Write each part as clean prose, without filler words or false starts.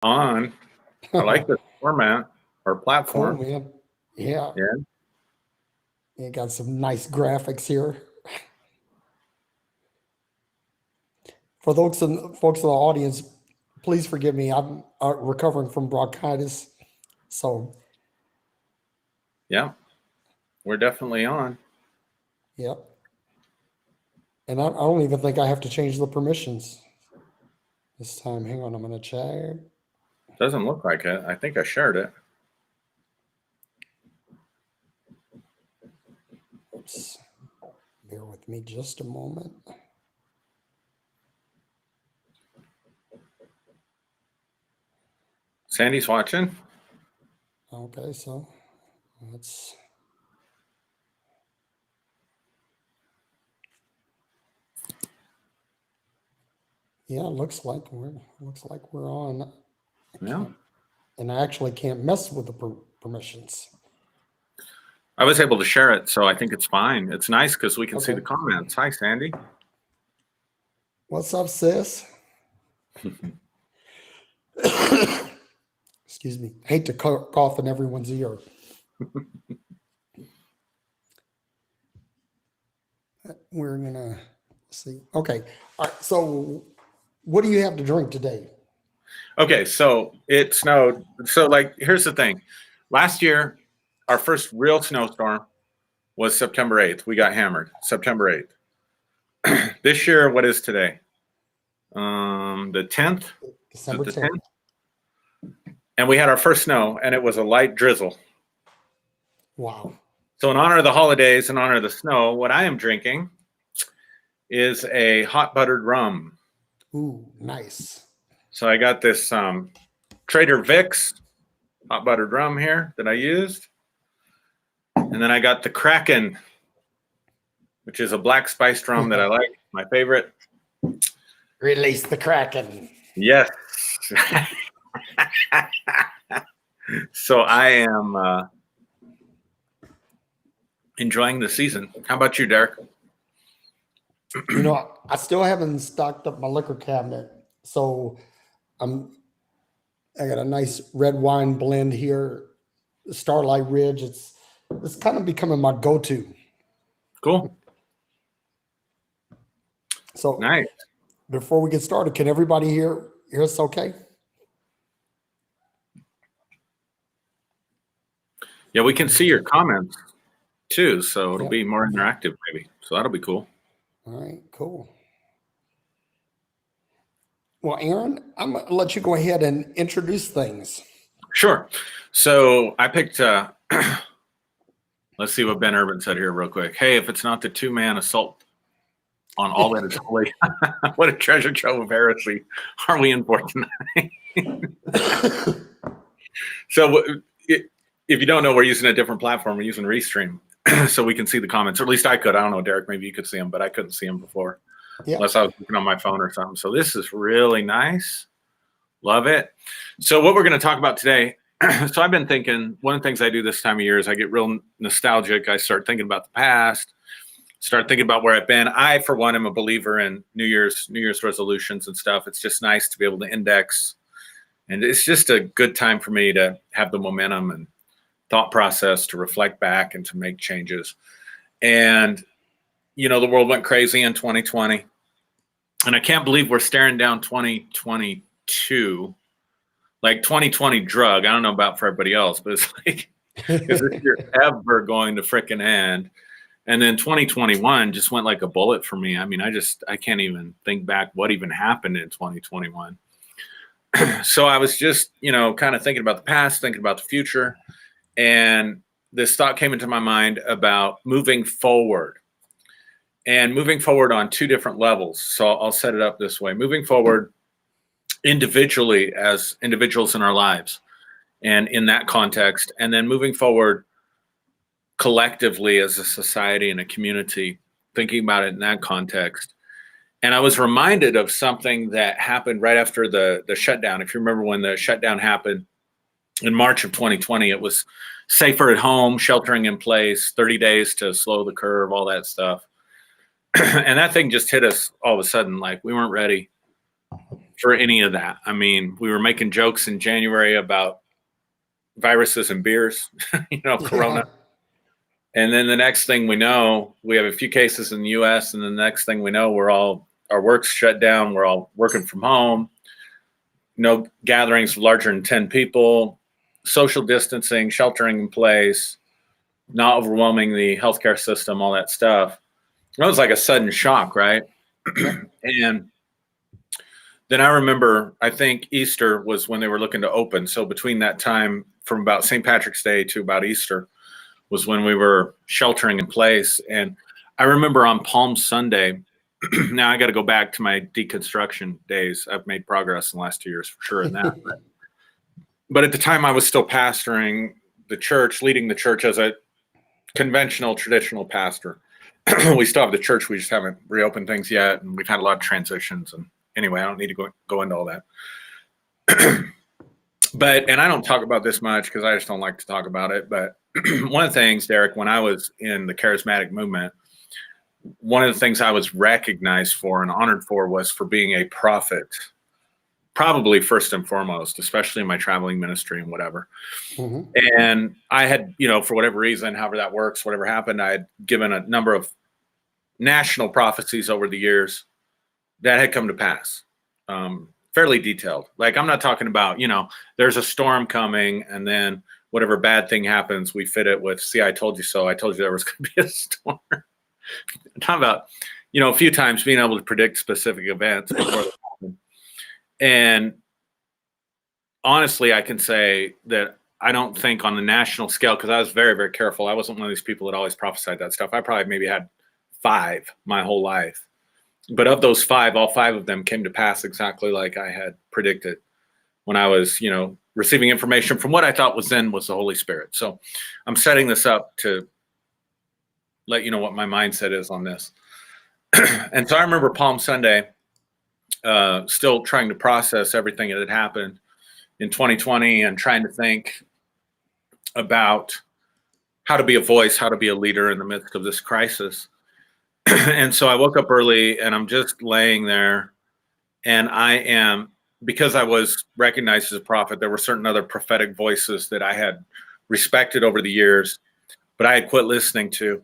on. I like the format or Cool, platform. man. Yeah, Yeah. you got some nice graphics here. For folks in the audience, please forgive me. I'm recovering from bronchitis, so Yeah. We're definitely on. yep. And I don't even think I have to change the permissions this time. Hang on, I'm gonna check. Doesn't look like it. I think I shared it. Oops. Bear with me just a moment. Sandy's watching. Okay, so let's. Yeah, looks like we're on. Yeah. And I actually can't mess with the permissions. I was able to share it, so I think it's fine. It's nice because we can see Okay. the comments. Hi, Sandy. What's up, sis? Excuse me. Hate to cough in everyone's ear. We're gonna see. Okay. All right. So, what do you have to drink today? Okay, so it snowed. So, like, here's the thing. Last year, our first real snowstorm was September 8th. We got hammered September 8th. This year, what is today? The 10th? Is it December the 10th. 10th? And we had our first snow, and it was a light drizzle. Wow. So, in honor of the holidays, in honor of the snow, what I am drinking is a hot buttered rum. Ooh, nice. So, I got this Trader Vic's hot buttered rum here that I used. And then I got the Kraken, which is a black spiced rum that I like, my favorite. Release the Kraken. Yes. So I am enjoying the season. How about you, Derrick? You know, I still haven't stocked up my liquor cabinet, so I got a nice red wine blend here, Starlight Ridge. It's kind of becoming my go-to. Cool. So Nice. before we get started, can everybody hear us okay? Yeah, we can see your comments too, so it'll be more interactive maybe. So that'll be cool. All right, cool. Well, Aaron, I'm going to let you go ahead and introduce things. Sure. So I picked, let's see what Ben Urban said here real quick. Hey, if it's not the two-man assault on all that is holy, what a treasure trove of heresy are we in for tonight? So if you don't know, we're using a different platform. We're using Restream, so we can see the comments. Or at least I could. I don't know, Derrick, maybe you could see them, but I couldn't see them before. Yeah. Unless I was looking on my phone or something. So this is really nice. Love it. So what we're going to talk about today, so I've been thinking, one of the things I do this time of year is I get real nostalgic. I start thinking about the past, start thinking about where I've been. I, for one, am a believer in New Year's resolutions and stuff. It's just nice to be able to index. And it's just a good time for me to have the momentum and thought process to reflect back and to make changes. And, you know, the world went crazy in 2020. And I can't believe we're staring down 2022. Like 2020 drug. I don't know about for everybody else, but it's like, is this year ever going to frickin' end? And then 2021 just went like a bullet for me. I mean, I can't even think back what even happened in 2021. So I was just, you know, kind of thinking about the past, thinking about the future. And this thought came into my mind about moving forward. And moving forward on two different levels. So I'll set it up this way. Moving forward individually as individuals in our lives and in that context. And then moving forward collectively as a society and a community, thinking about it in that context. And I was reminded of something that happened right after the shutdown. If you remember when the shutdown happened in March of 2020, it was safer at home, sheltering in place, 30 days to slow the curve, all that stuff. And that thing just hit us all of a sudden, like we weren't ready for any of that. I mean, we were making jokes in January about viruses and beers, Corona. And then the next thing we know, we have a few cases in the US, and the next thing we know, our work's shut down. We're all working from home. No gatherings larger than 10 people, social distancing, sheltering in place, not overwhelming the healthcare system, all that stuff. It was like a sudden shock, right? And then I remember, I think Easter was when they were looking to open. So between that time, from about St. Patrick's Day to about Easter, was when we were sheltering in place. And I remember on Palm Sunday, now I got to go back to my deconstruction days. I've made progress in the last 2 years for sure in that. But at the time I was still pastoring the church, leading the church as a conventional, traditional pastor. We still have the church. We just haven't reopened things yet. And we've had a lot of transitions. And anyway, I don't need to go into all that. And I don't talk about this much because I just don't like to talk about it. But one of the things, Derrick, when I was in the charismatic movement, one of the things I was recognized for and honored for was for being a prophet, probably first and foremost, especially in my traveling ministry and whatever. Mm-hmm. And I had, for whatever reason, however that works, whatever happened, I had given a number of national prophecies over the years that had come to pass. Fairly detailed. Like, I'm not talking about, there's a storm coming and then whatever bad thing happens, we fit it with, see, I told you so. I told you there was going to be a storm. I'm talking about, a few times being able to predict specific events before they happen. And honestly, I can say that I don't think on the national scale, because I was very, very careful. I wasn't one of these people that always prophesied that stuff. I probably maybe had 5 my whole life. But of those 5, all 5 of them came to pass exactly like I had predicted when I was, receiving information from what I thought was the Holy Spirit. So I'm setting this up to let you know what my mindset is on this. And so I remember Palm Sunday, still trying to process everything that had happened in 2020 and trying to think about how to be a voice, how to be a leader in the midst of this crisis. And so I woke up early and I'm just laying there, and because I was recognized as a prophet, there were certain other prophetic voices that I had respected over the years, but I had quit listening to.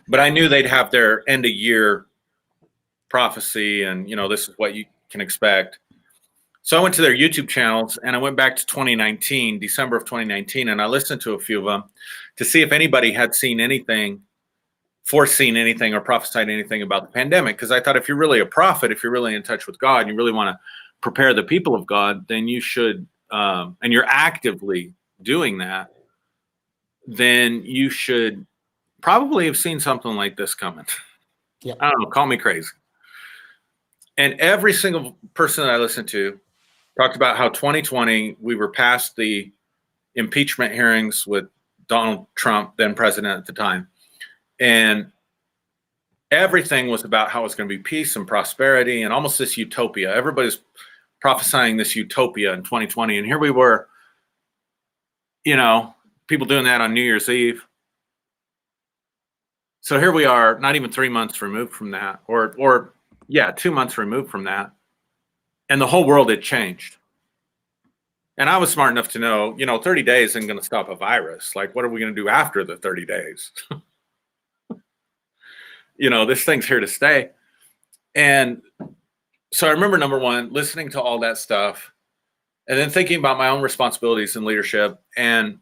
But I knew they'd have their end of year prophecy and, this is what you can expect. So I went to their YouTube channels and I went back to 2019, December of 2019, and I listened to a few of them to see if anybody had seen anything, foreseen anything, or prophesied anything about the pandemic. Because I thought, if you're really a prophet, if you're really in touch with God, and you really want to prepare the people of God, then you should, and you're actively doing that, then you should probably have seen something like this coming. Yeah. I don't know, call me crazy. And every single person that I listened to talked about how 2020, we were past the impeachment hearings with Donald Trump, then president at the time. And everything was about how it's going to be peace and prosperity and almost this utopia. Everybody's prophesying this utopia in 2020. And here we were, people doing that on New Year's Eve. So here we are, not even 3 months removed from that, or 2 months removed from that. And the whole world had changed. And I was smart enough to know, 30 days isn't going to stop a virus. Like, what are we going to do after the 30 days? This thing's here to stay. And so I remember, number one, listening to all that stuff and then thinking about my own responsibilities in leadership. And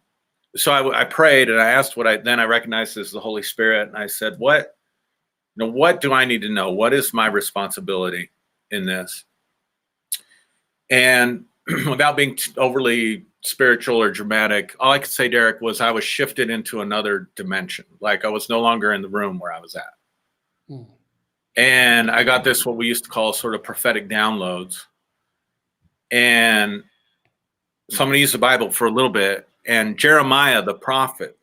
so I prayed and I asked I recognized as the Holy Spirit. And I said, what do I need to know? What is my responsibility in this? And without being overly spiritual or dramatic, all I could say, Derrick, was I was shifted into another dimension. Like, I was no longer in the room where I was at. And I got this, what we used to call sort of prophetic downloads. And so I'm going to use the Bible for a little bit. And Jeremiah, the prophet,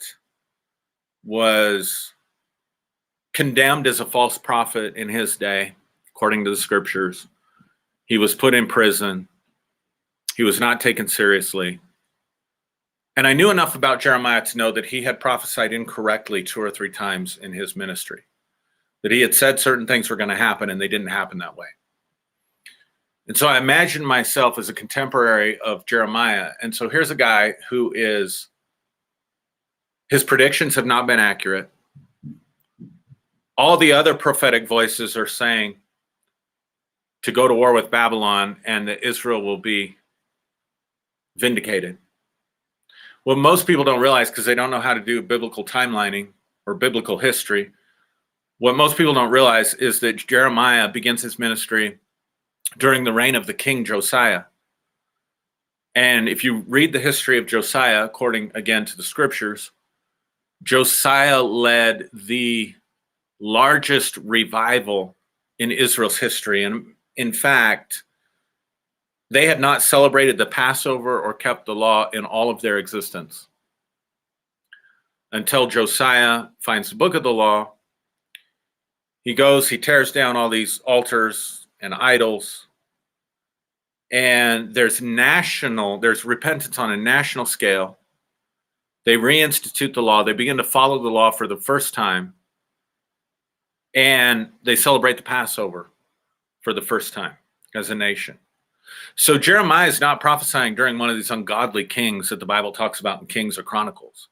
was condemned as a false prophet in his day, according to the scriptures. He was put in prison. He was not taken seriously. And I knew enough about Jeremiah to know that he had prophesied incorrectly 2 or 3 times in his ministry, that he had said certain things were going to happen and they didn't happen that way. And so I imagine myself as a contemporary of Jeremiah. And so here's a guy who his predictions have not been accurate. All the other prophetic voices are saying to go to war with Babylon and that Israel will be vindicated. What most people don't realize, because they don't know how to do biblical timelining or biblical history, what most people don't realize is that Jeremiah begins his ministry during the reign of the king Josiah. And if you read the history of Josiah, according again to the scriptures, Josiah led the largest revival in Israel's history. And in fact, they had not celebrated the Passover or kept the law in all of their existence until Josiah finds the book of the law. He goes, he tears down all these altars and idols. And there's repentance on a national scale. They reinstitute the law. They begin to follow the law for the first time. And they celebrate the Passover for the first time as a nation. So Jeremiah is not prophesying during one of these ungodly kings that the Bible talks about in Kings or Chronicles.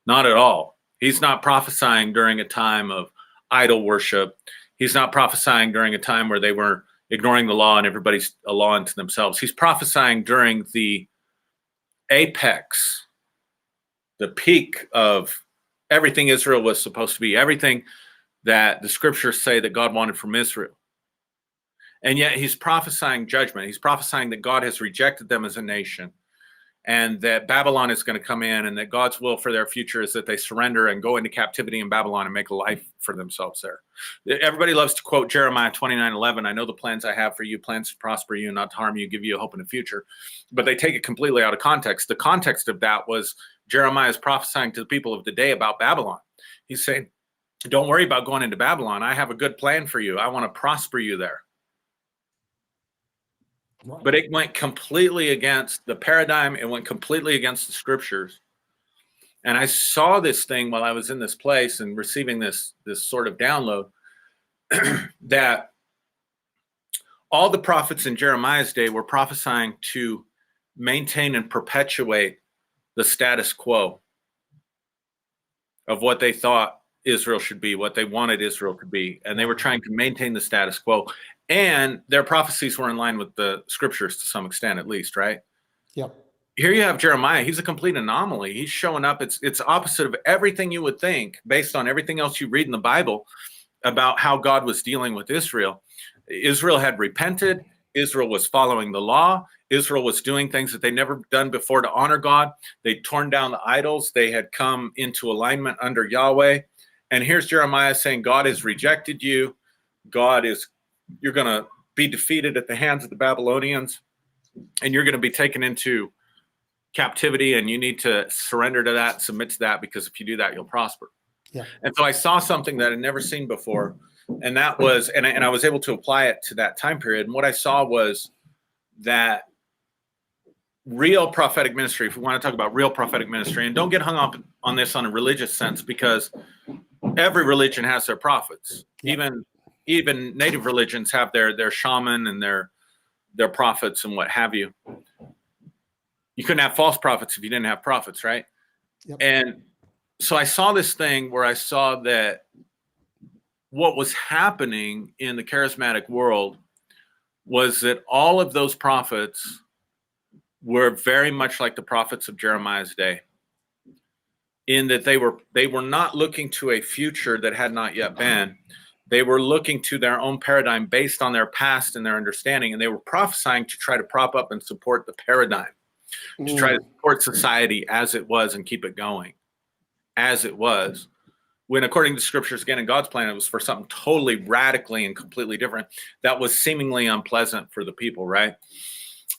Not at all. He's not prophesying during a time of idol worship. He's not prophesying during a time where they were ignoring the law and everybody's a law unto themselves. He's prophesying during the apex, the peak of everything Israel was supposed to be, everything that the scriptures say that God wanted from Israel. And yet he's prophesying judgment. He's prophesying that God has rejected them as a nation and that Babylon is going to come in and that God's will for their future is that they surrender and go into captivity in Babylon and make a life for themselves there. Everybody loves to quote Jeremiah 29:11. I know the plans I have for you, plans to prosper you, not to harm you, give you a hope in the future. But they take it completely out of context. The context of that was Jeremiah is prophesying to the people of the day about Babylon. He's saying, don't worry about going into Babylon. I have a good plan for you. I want to prosper you there. Right. But it went completely against the paradigm. It went completely against the scriptures. And I saw this thing while I was in this place and receiving this sort of download that all the prophets in Jeremiah's day were prophesying to maintain and perpetuate the status quo of what they thought Israel should be, what they wanted Israel to be. And they were trying to maintain the status quo. And their prophecies were in line with the scriptures to some extent, at least, right? Yep. Here you have Jeremiah. He's a complete anomaly. He's showing up. It's opposite of everything you would think based on everything else you read in the Bible about how God was dealing with Israel. Israel had repented. Israel was following the law. Israel was doing things that they'd never done before to honor God. They'd torn down the idols. They had come into alignment under Yahweh. And here's Jeremiah saying, God has rejected you. You're going to be defeated at the hands of the Babylonians, and you're going to be taken into captivity, and you need to surrender to that, submit to that, because if you do that, you'll prosper. Yeah. And so I saw something that I'd never seen before, and that was, and I was able to apply it to that time period. And what I saw was that real prophetic ministry, if we want to talk about real prophetic ministry, and don't get hung up on this on a religious sense, because every religion has their prophets. Yeah. Even native religions have their shaman and their prophets and what have you. You couldn't have false prophets if you didn't have prophets, right? Yep. And so I saw this thing where I saw that what was happening in the charismatic world was that all of those prophets were very much like the prophets of Jeremiah's day, in that they were not looking to a future that had not yet been. They were looking to their own paradigm based on their past and their understanding, and they were prophesying to try to prop up and support the paradigm, to try to support society as it was and keep it going as it was. When, according to scriptures, again, in God's plan, it was for something totally radically and completely different that was seemingly unpleasant for the people, right?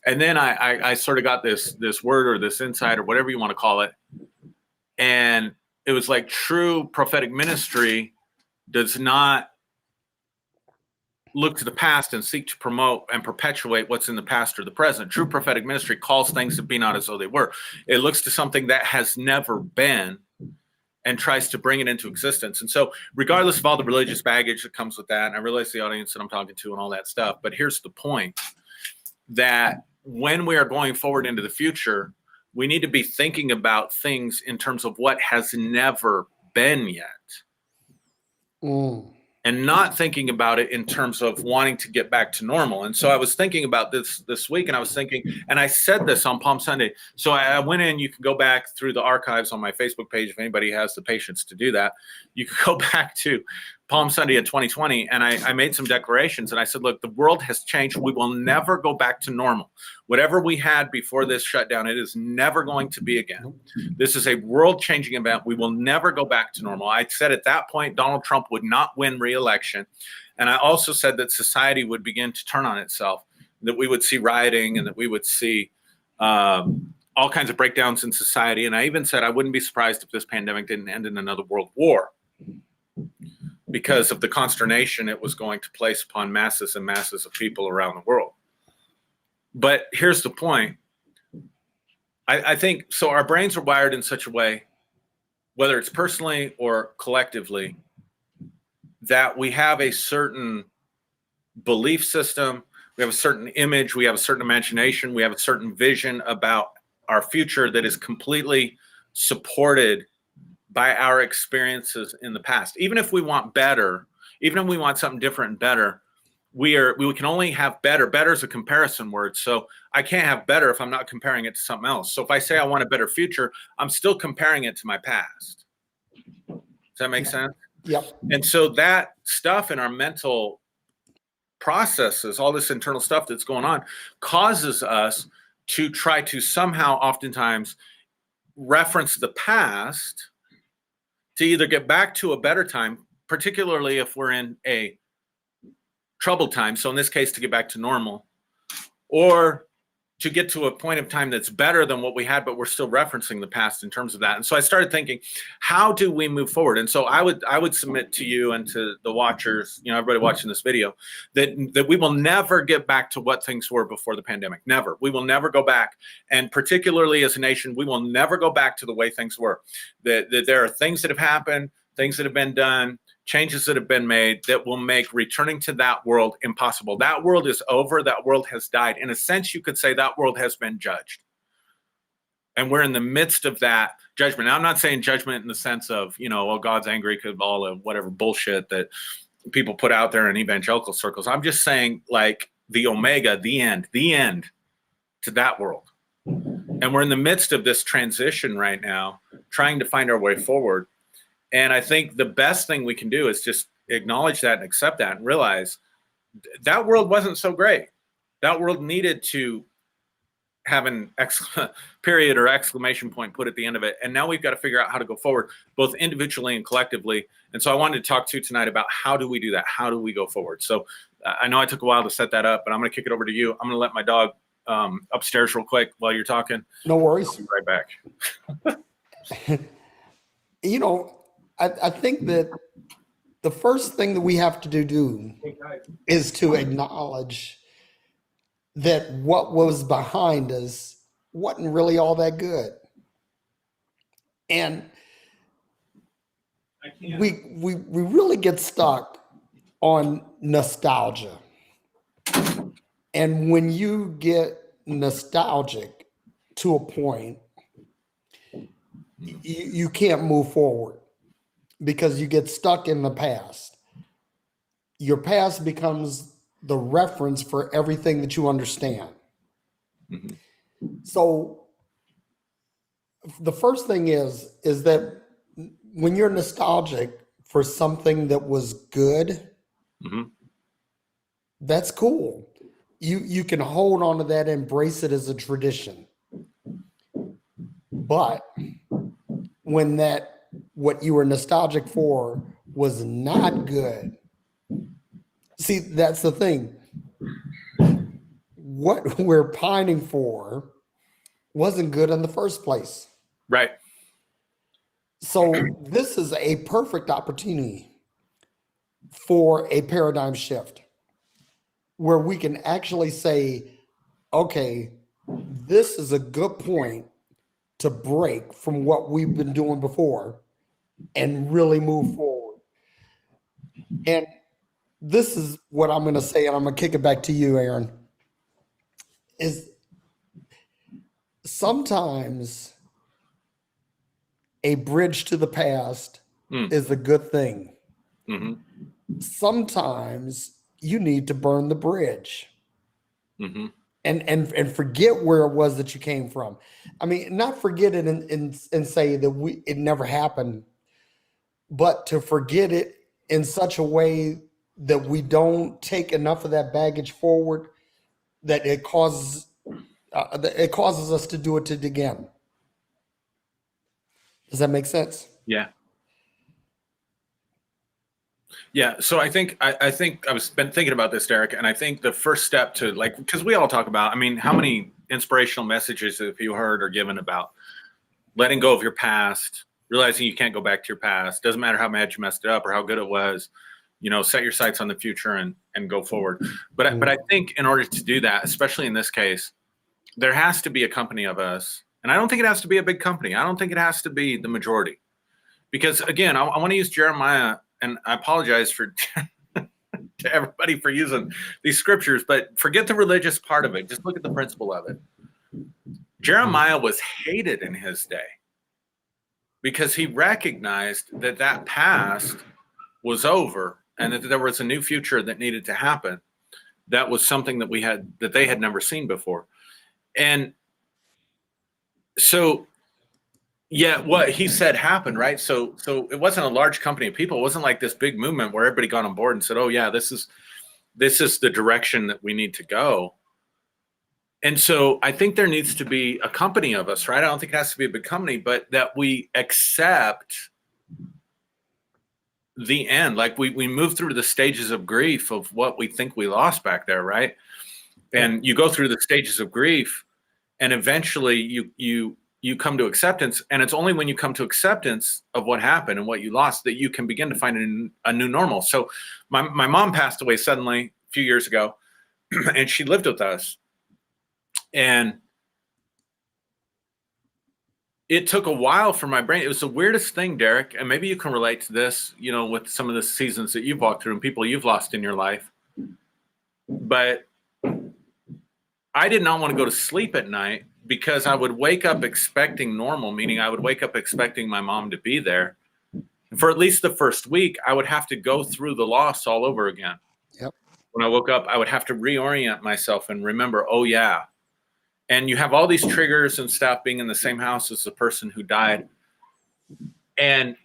And then I sort of got this word or this insight or whatever you want to call it. And it was like true prophetic ministry does not look to the past and seek to promote and perpetuate what's in the past or the present. True prophetic ministry calls things to be not as though they were. It looks to something that has never been and tries to bring it into existence. And so regardless of all the religious baggage that comes with that, and I realize the audience that I'm talking to and all that stuff, but here's the point, that when we are going forward into the future, we need to be thinking about things in terms of what has never been yet. And not thinking about it in terms of wanting to get back to normal. And so I was thinking about this week, and I was thinking, and I said this on Palm Sunday. So I went in, you can go back through the archives on my Facebook page if anybody has the patience to do that. You can go back to Palm Sunday in 2020, and I made some declarations, and I said, look, the world has changed. We will never go back to normal. Whatever we had before this shutdown, it is never going to be again. This is a world-changing event. We will never go back to normal. I said at that point, Donald Trump would not win re-election. And I also said that society would begin to turn on itself, that we would see rioting, and that we would see all kinds of breakdowns in society. And I even said I wouldn't be surprised if this pandemic didn't end in another world war, because of the consternation it was going to place upon masses and masses of people around the world. But here's the point. I think, so our brains are wired in such a way, whether it's personally or collectively, that we have a certain belief system, we have a certain image, we have a certain imagination, we have a certain vision about our future that is completely supported by our experiences in the past. Even if we want better, even if we want something different and better, we can only have better. Better is a comparison word. So I can't have better if I'm not comparing it to something else. So if I say I want a better future, I'm still comparing it to my past. Does that make sense? Yep. And so that stuff in our mental processes, all this internal stuff that's going on, causes us to try to somehow oftentimes reference the past to either get back to a better time, particularly if we're in a troubled time. So in this case, to get back to normal, or to get to a point of time that's better than what we had, but we're still referencing the past in terms of that. And so I started thinking, how do we move forward? And so I would submit to you and to the watchers, everybody watching this video, that we will never get back to what things were before the pandemic. Never. We will never go back. And particularly as a nation, we will never go back to the way things were. That there are things that have happened, things that have been done, changes that have been made that will make returning to that world impossible. That world is over. That world has died. In a sense, you could say that world has been judged. And we're in the midst of that judgment. Now, I'm not saying judgment in the sense of, God's angry because of all of whatever bullshit that people put out there in evangelical circles. I'm just saying, like, the omega, the end to that world. And we're in the midst of this transition right now, trying to find our way forward. And I think the best thing we can do is just acknowledge that and accept that and realize that world wasn't so great. That world needed to have an period or exclamation point put at the end of it. And now we've got to figure out how to go forward, both individually and collectively. And so I wanted to talk to you tonight about how do we do that? How do we go forward? So I know I took a while to set that up, but I'm going to kick it over to you. I'm going to let my dog upstairs real quick while you're talking. No worries. I'll be right back. I think that the first thing that we have to do is to acknowledge that what was behind us wasn't really all that good. And we really get stuck on nostalgia. And when you get nostalgic to a point, you can't move forward because you get stuck in the past. Your past becomes the reference for everything that you understand. Mm-hmm. So the first thing is that when you're nostalgic for something that was good, mm-hmm. that's cool. You can hold on to that, embrace it as a tradition. But when what you were nostalgic for was not good, see, that's the thing. What we're pining for wasn't good in the first place. Right. So this is a perfect opportunity for a paradigm shift where we can actually say, okay, this is a good point to break from what we've been doing before and really move forward. And this is what I'm going to say, and I'm going to kick it back to you, Aaron. is sometimes a bridge to the past is a good thing. Mm-hmm. Sometimes you need to burn the bridge. Mm-hmm. And forget where it was that you came from. I mean, not forget it and say that it never happened, but to forget it in such a way that we don't take enough of that baggage forward, that it causes us to do it again. Does that make sense? Yeah. Yeah. So I think I been thinking about this, Derrick, and I think the first step to, like, because we all talk about, I mean, how many inspirational messages have you heard or given about letting go of your past, realizing you can't go back to your past. Doesn't matter how bad you messed it up or how good it was, set your sights on the future and go forward. But I think in order to do that, especially in this case, there has to be a company of us. And I don't think it has to be a big company. I don't think it has to be the majority. Because again, I want to use Jeremiah, and I apologize for to everybody for using these scriptures, but forget the religious part of it. Just look at the principle of it. Jeremiah was hated in his day because he recognized that past was over and that there was a new future that needed to happen. That was something that they had never seen before. And so, yeah, what he said happened, right? So it wasn't a large company of people. It wasn't like this big movement where everybody got on board and said, oh yeah, this is the direction that we need to go. And so I think there needs to be a company of us, right? I don't think it has to be a big company, but that we accept the end. Like we move through the stages of grief of what we think we lost back there, right? And you go through the stages of grief, and eventually you come to acceptance. And it's only when you come to acceptance of what happened and what you lost that you can begin to find a new normal. So my mom passed away suddenly a few years ago, and she lived with us. And it took a while for my brain. It was the weirdest thing, Derrick, and maybe you can relate to this, with some of the seasons that you've walked through and people you've lost in your life. But I did not want to go to sleep at night because I would wake up expecting normal, meaning I would wake up expecting my mom to be there. And for at least the first week, I would have to go through the loss all over again. Yep. When I woke up, I would have to reorient myself and remember, oh yeah. And you have all these triggers and stuff being in the same house as the person who died. And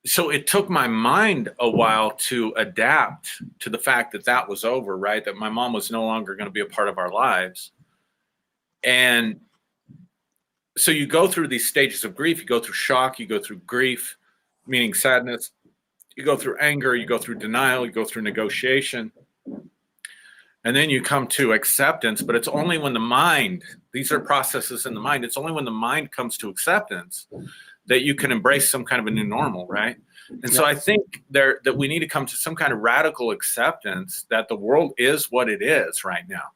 so it took my mind a while to adapt to the fact that was over, right? That my mom was no longer going to be a part of our lives. And so you go through these stages of grief. You go through shock. You go through grief, meaning sadness. You go through anger. You go through denial. You go through negotiation. And then you come to acceptance, but it's only when the mind, these are processes in the mind, it's only when the mind comes to acceptance that you can embrace some kind of a new normal, right? And so I think that we need to come to some kind of radical acceptance that the world is what it is right now,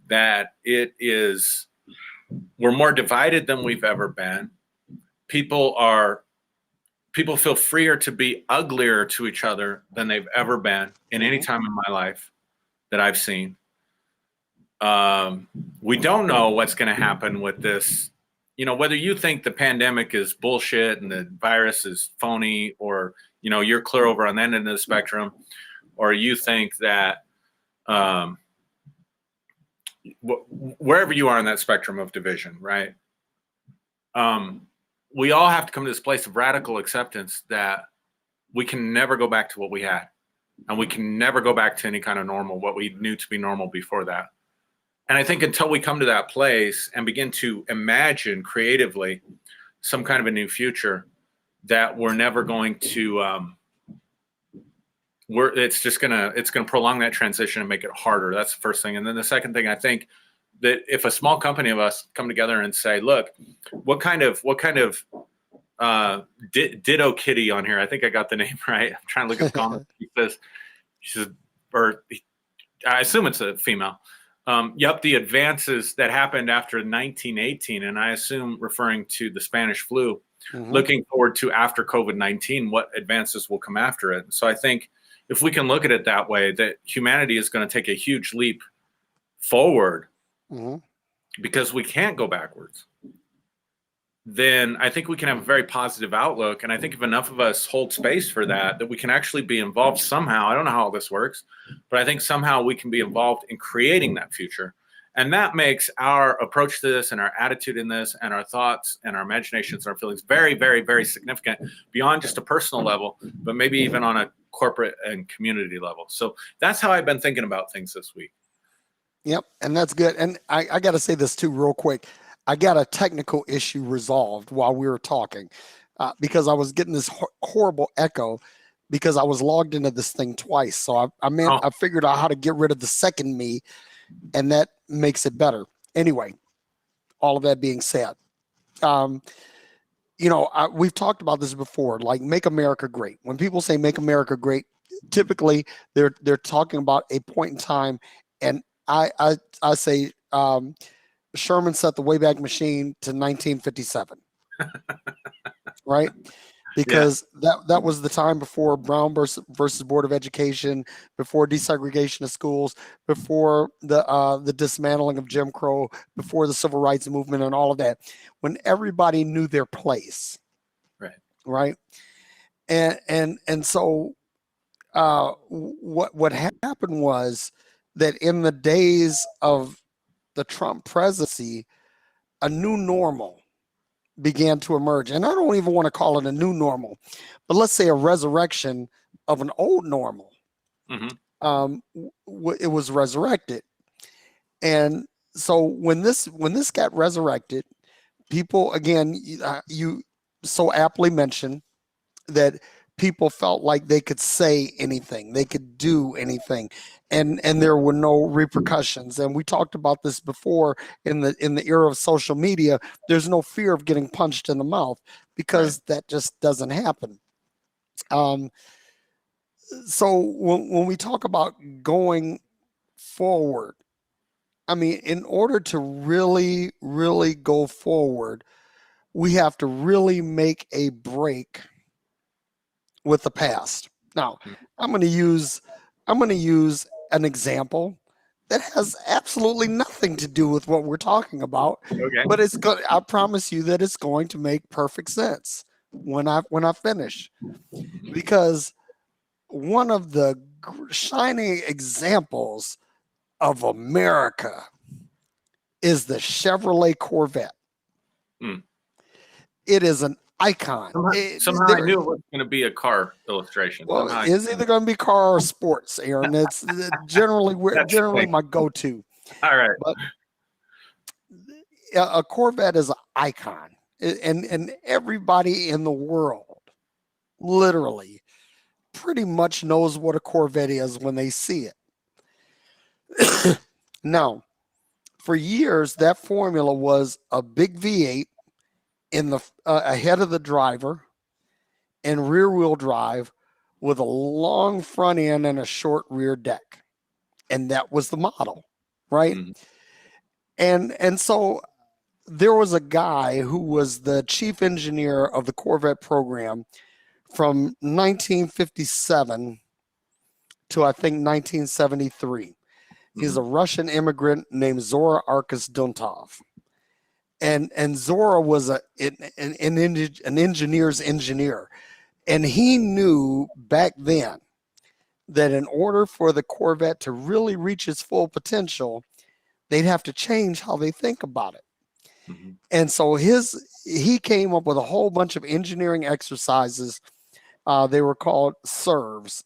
that we're more divided than we've ever been. People feel freer to be uglier to each other than they've ever been in any time in my life that I've seen. We don't know what's going to happen with this. Whether you think the pandemic is bullshit and the virus is phony, or, you're clear over on that end of the spectrum, or you think that wherever you are in that spectrum of division, right? We all have to come to this place of radical acceptance that we can never go back to what we had. And we can never go back to any kind of normal, what we knew to be normal before that. And I think until we come to that place and begin to imagine creatively some kind of a new future, that we're never going to, it's going to prolong that transition and make it harder. That's the first thing. And then the second thing, I think that if a small company of us come together and say, look, what kind of Ditto Kitty on here. I think I got the name right. I'm trying to look at the comments. She says, I assume it's a female. The advances that happened after 1918, and I assume referring to the Spanish flu, looking forward to after COVID-19, what advances will come after it. So I think if we can look at it that way, that humanity is going to take a huge leap forward Mm-hmm. because we can't go backwards, then I think we can have a very positive outlook. And I think if enough of us hold space for that, that we can actually be involved somehow. I don't know how all this works, but I think somehow we can be involved in creating that future. And that makes our approach to this and our attitude in this and our thoughts and our imaginations and our feelings very, very, very significant beyond just a personal level, but maybe even on a corporate and community level. So that's how I've been thinking about things this week. Yep. And that's good. And I got to say this too, real quick. I got a technical issue resolved while we were talking because I was getting this horrible echo because I was logged into this thing twice. So I figured out how to get rid of the second me, and that makes it better. Anyway, all of that being said, we've talked about this before, like make America great. When people say make America great, typically they're talking about a point in time. And I say, Sherman set the Wayback Machine to 1957, right? Because that was the time before Brown versus Board of Education, before desegregation of schools, before the dismantling of Jim Crow, before the Civil Rights Movement and all of that, when everybody knew their place, right? And so what happened was that in the days of the Trump presidency, a new normal began to emerge. And I don't even want to call it a new normal, but let's say a resurrection of an old normal. Mm-hmm. It was resurrected. And so when this got resurrected, people, again, you so aptly mentioned that people felt like they could say anything, they could do anything, and there were no repercussions. And we talked about this before in the era of social media. There's no fear of getting punched in the mouth because that just doesn't happen. So when we talk about going forward, I mean, in order to really, really go forward, we have to really make a break with the past. Now, I'm going to use an example that has absolutely nothing to do with what we're talking about. Okay. But it's good. I promise you that it's going to make perfect sense when I finish, because one of the shining examples of America is the Chevrolet Corvette. It is an icon. Somehow I knew it was going to be a car illustration. Well, it's either going to be car or sports, Aaron. It's generally my go-to. All right. But a Corvette is an icon, and everybody in the world literally pretty much knows what a Corvette is when they see it. Now, for years, that formula was a big V8 in the ahead of the driver and rear wheel drive with a long front end and a short rear deck. And that was the model, right? Mm-hmm. And so there was a guy who was the chief engineer of the Corvette program from 1957 to I think 1973. Mm-hmm. He's a Russian immigrant named Zora Arkus Duntov. And Zora was an engineer's engineer. And he knew back then that in order for the Corvette to really reach its full potential, they'd have to change how they think about it. Mm-hmm. And so he came up with a whole bunch of engineering exercises. They were called CERVs,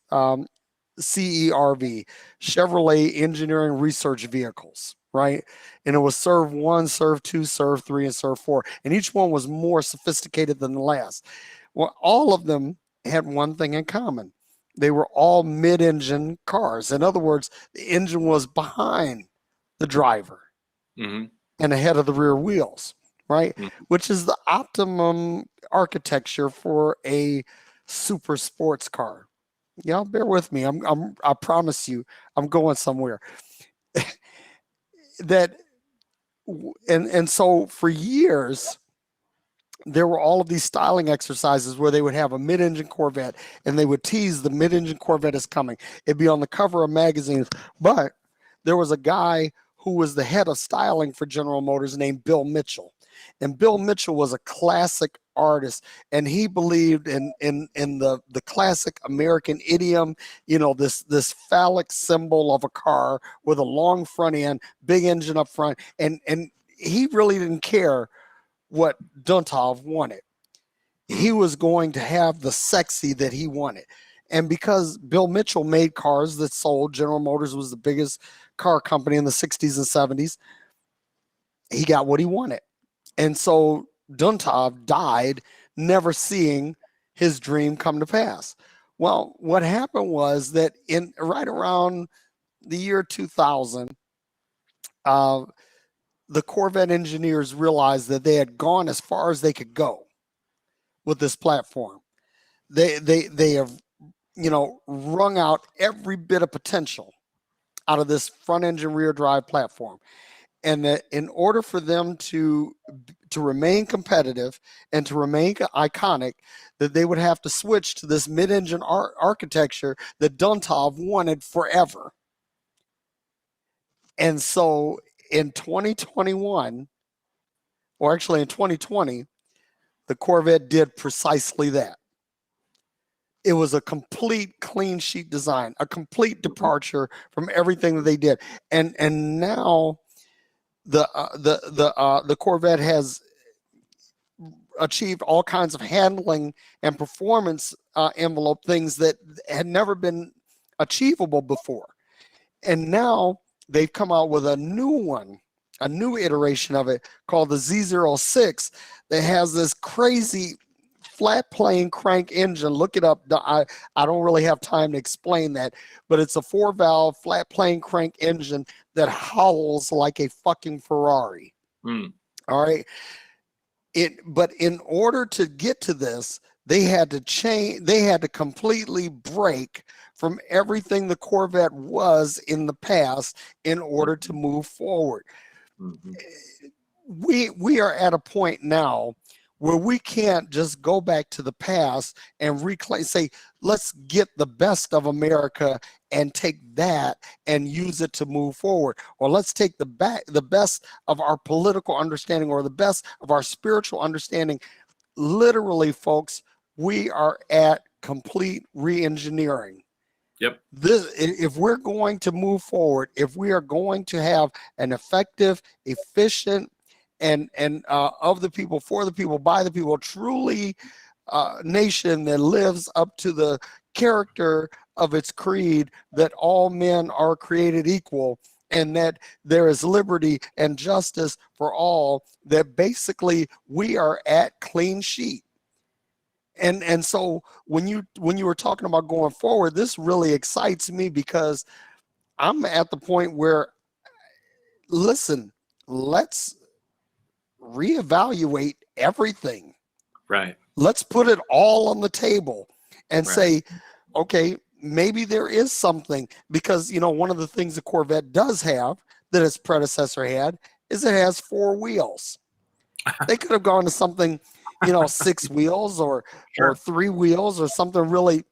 CERV, Chevrolet Engineering Research Vehicles, right? And it was CERV 1, CERV 2, CERV 3, and CERV 4. And each one was more sophisticated than the last. Well, all of them had one thing in common. They were all mid-engine cars. In other words, the engine was behind the driver mm-hmm. and ahead of the rear wheels, right? Mm-hmm. Which is the optimum architecture for a super sports car. Yeah, bear with me. I promise you, I'm going somewhere. And so for years, there were all of these styling exercises where they would have a mid-engine Corvette and they would tease the mid-engine Corvette is coming. It'd be on the cover of magazines. But there was a guy who was the head of styling for General Motors named Bill Mitchell. And Bill Mitchell was a classic artist, and he believed in the classic American idiom, this phallic symbol of a car with a long front end, big engine up front, and he really didn't care what Duntov wanted. He was going to have the sexy that he wanted. And because Bill Mitchell made cars that sold, General Motors was the biggest car company in the 60s and 70s, he got what he wanted. And so Duntov died never seeing his dream come to pass. Well, what happened was that in right around the year 2000, the Corvette engineers realized that they had gone as far as they could go with this platform. They have, wrung out every bit of potential out of this front engine rear drive platform. And that in order for them to remain competitive and to remain iconic, that they would have to switch to this mid-engine architecture that Duntov wanted forever. And so in 2021, or actually in 2020, the Corvette did precisely that. It was a complete clean sheet design, a complete departure from everything that they did. And now the Corvette has achieved all kinds of handling and performance envelope things that had never been achievable before. And now they've come out with a new one, a new iteration of it called the Z06 that has this crazy flat plane crank engine. Look it up. I don't really have time to explain that, but it's a 4-valve flat plane crank engine that howls like a fucking Ferrari. All right. But in order to get to this, they had to completely break from everything the Corvette was in the past in order to move forward. We are at a point now where we can't just go back to the past and say, let's get the best of America and take that and use it to move forward. Or let's take the best of our political understanding or the best of our spiritual understanding. Literally, folks, we are at complete re-engineering. Yep. If we're going to move forward, if we are going to have an effective, efficient, and of the people, for the people, by the people, truly nation that lives up to the character of its creed, that all men are created equal and that there is liberty and justice for all, that basically we are at clean sheet. And so when you were talking about going forward, this really excites me because I'm at the point where, listen, let's reevaluate everything. Right. Let's put it all on the table and say, okay, maybe there is something, because one of the things the Corvette does have that its predecessor had is it has 4 wheels. They could have gone to something, 6 wheels or 3 wheels or something really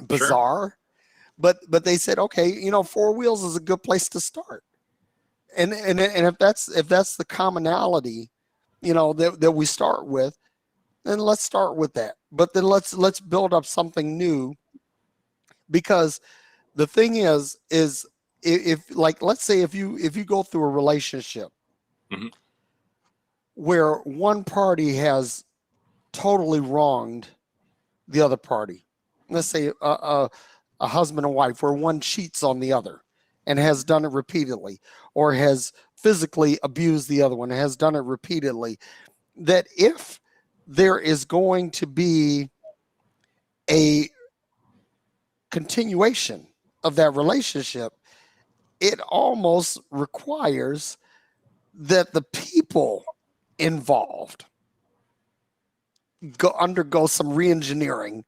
bizarre. But they said, okay, 4 wheels is a good place to start. And if that's the commonality, that we start with, then let's start with that. But then let's build up something new, because the thing is if like, let's say if you go through a relationship where one party has totally wronged the other party, let's say a husband and wife, where one cheats on the other and has done it repeatedly, or has physically abused the other one and has done it repeatedly, that if there is going to be a continuation of that relationship, it almost requires that the people involved undergo some re-engineering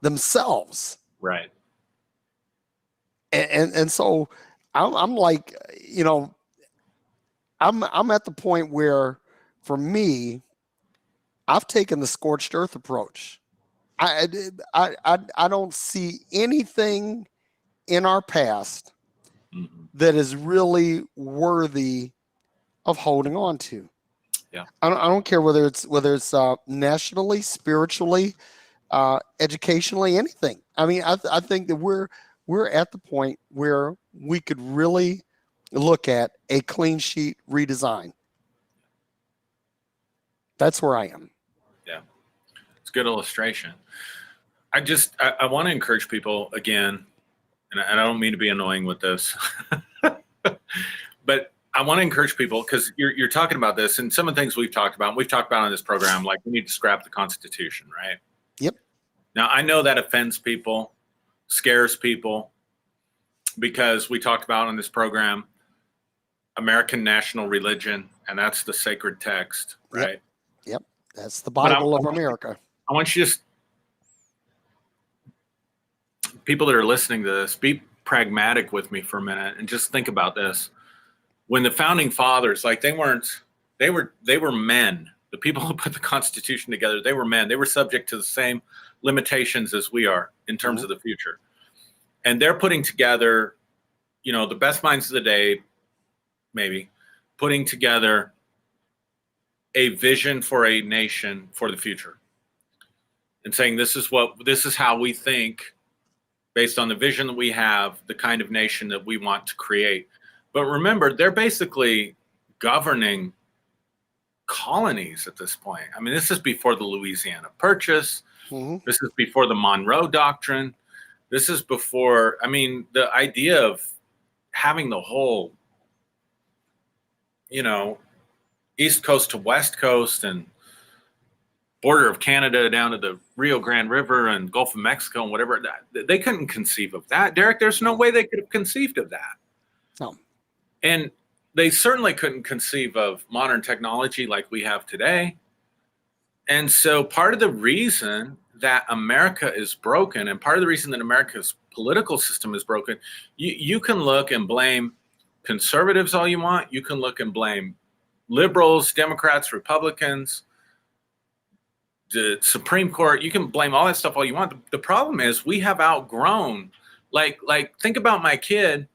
themselves. Right. And so I'm like, I'm at the point where, for me, I've taken the scorched earth approach. I don't see anything in our past that is really worthy of holding on to. Yeah. I don't care whether it's nationally, spiritually, educationally, anything. I mean, I think that we're at the point where we could really look at a clean sheet redesign. That's where I am. Yeah, it's a good illustration. I want to encourage people again, and I don't mean to be annoying with this, but I want to encourage people because you're talking about this and some of the things we've talked about on this program, like we need to scrap the Constitution, right? Yep. Now, I know that offends people, scares people, because we talked about on this program American national religion, and that's the sacred text, right? Yep. That's the Bible of America. I want you to just, people that are listening to this, be pragmatic with me for a minute and just think about this. When the founding fathers, like they were men. The people who put the Constitution together, they were men. They were subject to the same limitations as we are in terms of the future. And they're putting together, the best minds of the day, maybe, putting together a vision for a nation for the future. And saying this is how we think, based on the vision that we have, the kind of nation that we want to create. But remember, they're basically governing colonies at this point. I mean, this is before the Louisiana Purchase. This is before the Monroe Doctrine. This is before, the idea of having the whole, East Coast to West Coast and border of Canada down to the Rio Grande River and Gulf of Mexico and whatever, they couldn't conceive of that. Derrick, there's no way they could have conceived of that. No. And they certainly couldn't conceive of modern technology like we have today. And so part of the reason that America is broken, and part of the reason that America's political system is broken, you can look and blame conservatives all you want. You can look and blame liberals, Democrats, Republicans, the Supreme Court. You can blame all that stuff all you want. The problem is we have outgrown, like think about my kid.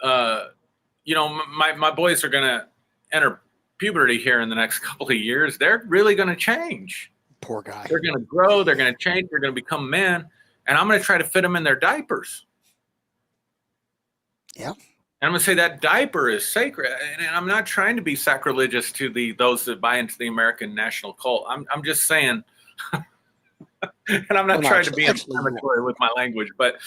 My boys are going to enter puberty here in the next couple of years. They're really going to change. Poor guy. They're going to grow. They're going to change. They're going to become men. And I'm going to try to fit them in their diapers. Yeah. And I'm going to say that diaper is sacred. And I'm not trying to be sacrilegious to those that buy into the American national cult. I'm just saying, and I'm not trying to be inflammatory with my language, but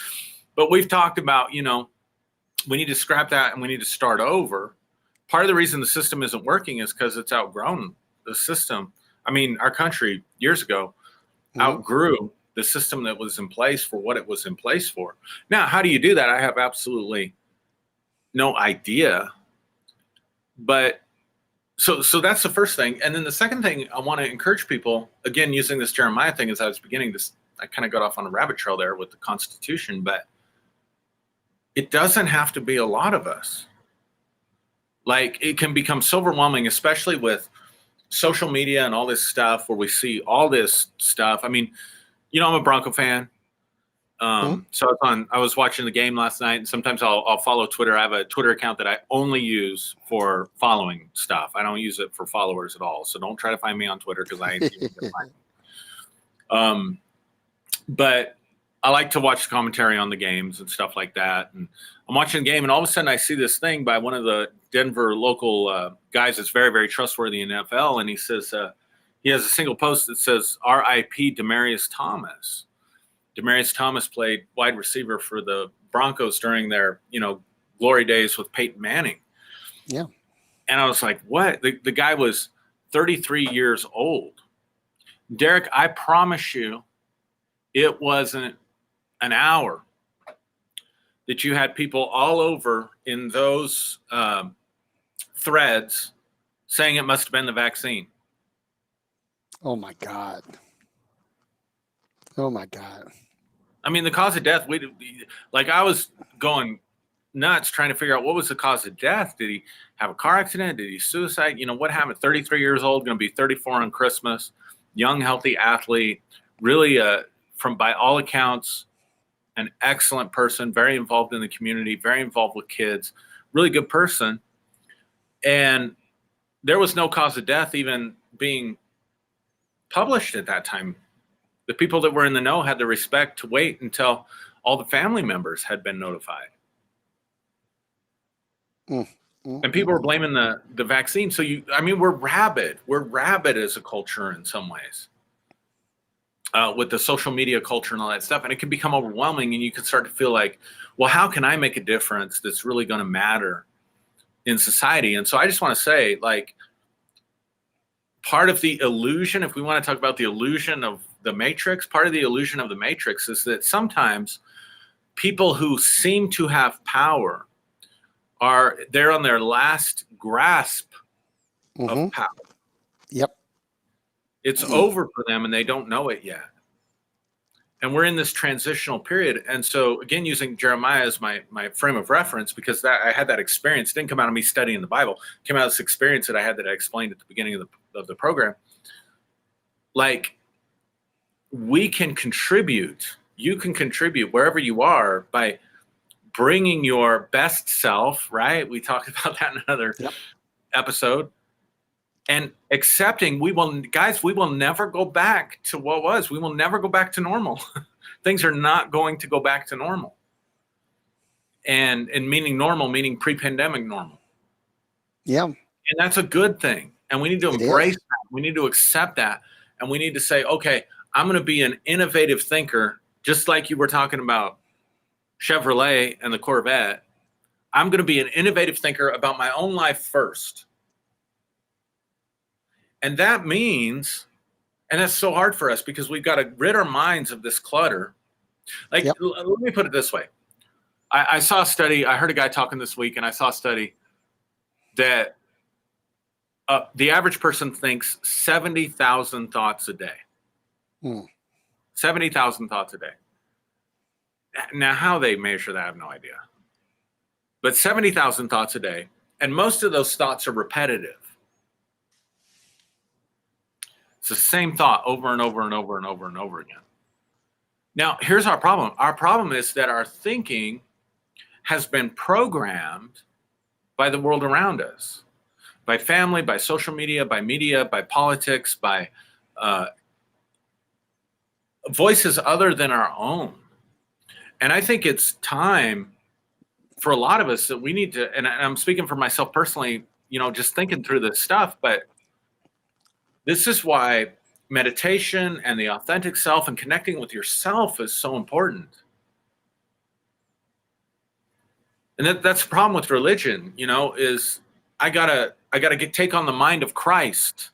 we've talked about, we need to scrap that and we need to start over. Part of the reason the system isn't working is because it's outgrown the system. Our country years ago outgrew the system that was in place for what it was in place for. Now, how do you do that? I have absolutely no idea. But so that's the first thing. And then the second thing I want to encourage people, again, using this Jeremiah thing as I was beginning this, I kind of got off on a rabbit trail there with the Constitution, but it doesn't have to be a lot of us. Like, it can become so overwhelming, especially with social media and all this stuff where we see all this stuff. I'm a Bronco fan. So I was watching the game last night, and sometimes I'll follow Twitter. I have a Twitter account that I only use for following stuff. I don't use it for followers at all. So don't try to find me on Twitter because I ain't even gonna find me. But I like to watch the commentary on the games and stuff like that. And I'm watching the game, and all of a sudden I see this thing by one of the Denver local guys that's very, very trustworthy in NFL. And he says, he has a single post that says, R.I.P. Demaryius Thomas. Demaryius Thomas played wide receiver for the Broncos during their, glory days with Peyton Manning. Yeah. And I was like, what? The guy was 33 years old. Derrick, I promise you, it wasn't an hour that you had people all over in those threads saying it must have been the vaccine. Oh my God. Oh my God. The cause of death, I was going nuts trying to figure out what was the cause of death. Did he have a car accident? Did he suicide? What happened? 33 years old, going to be 34 on Christmas, young, healthy athlete, really, by all accounts, an excellent person, very involved in the community, very involved with kids, really good person. And there was no cause of death even being published at that time. The people that were in the know had the respect to wait until all the family members had been notified. And people were blaming the vaccine. So we're rabid. We're rabid as a culture in some ways. With the social media culture and all that stuff. And it can become overwhelming, and you can start to feel like, well, how can I make a difference that's really going to matter in society? And so I just want to say, like, part of the illusion, if we want to talk about the illusion of the Matrix, part of the illusion of the Matrix is that sometimes people who seem to have power they're on their last grasp of power. Yep. It's over for them and they don't know it yet. And we're in this transitional period. And so, again, using Jeremiah as my frame of reference, because I had that experience. It didn't come out of me studying the Bible. It came out of this experience that I had that I explained at the beginning of the program. Like, we can contribute. You can contribute wherever you are by bringing your best self, right? We talked about that in another episode. And accepting, we will never go back to what was. We will never go back to normal. Things are not going to go back to normal. And meaning normal, meaning pre-pandemic normal. Yeah. And that's a good thing. And we need to embrace that. We need to accept that. And we need to say, okay, I'm going to be an innovative thinker, just like you were talking about Chevrolet and the Corvette. I'm going to be an innovative thinker about my own life first. And that means, and that's so hard for us because we've got to rid our minds of this clutter. Like, let me put it this way. I saw a study, I heard a guy talking this week, and I saw a study that the average person thinks 70,000 thoughts a day. 70,000 thoughts a day. Now, how they measure that, I have no idea. But 70,000 thoughts a day, and most of those thoughts are repetitive. It's the same thought over and over and over and over and over again. Now, here's our problem. Our problem is that our thinking has been programmed by the world around us, by family, by social media, by politics, by voices other than our own. And I think it's time for a lot of us that we need to, and I'm speaking for myself personally, just thinking through this stuff, but this is why meditation and the authentic self and connecting with yourself is so important. And that's the problem with religion, is I gotta take on the mind of Christ.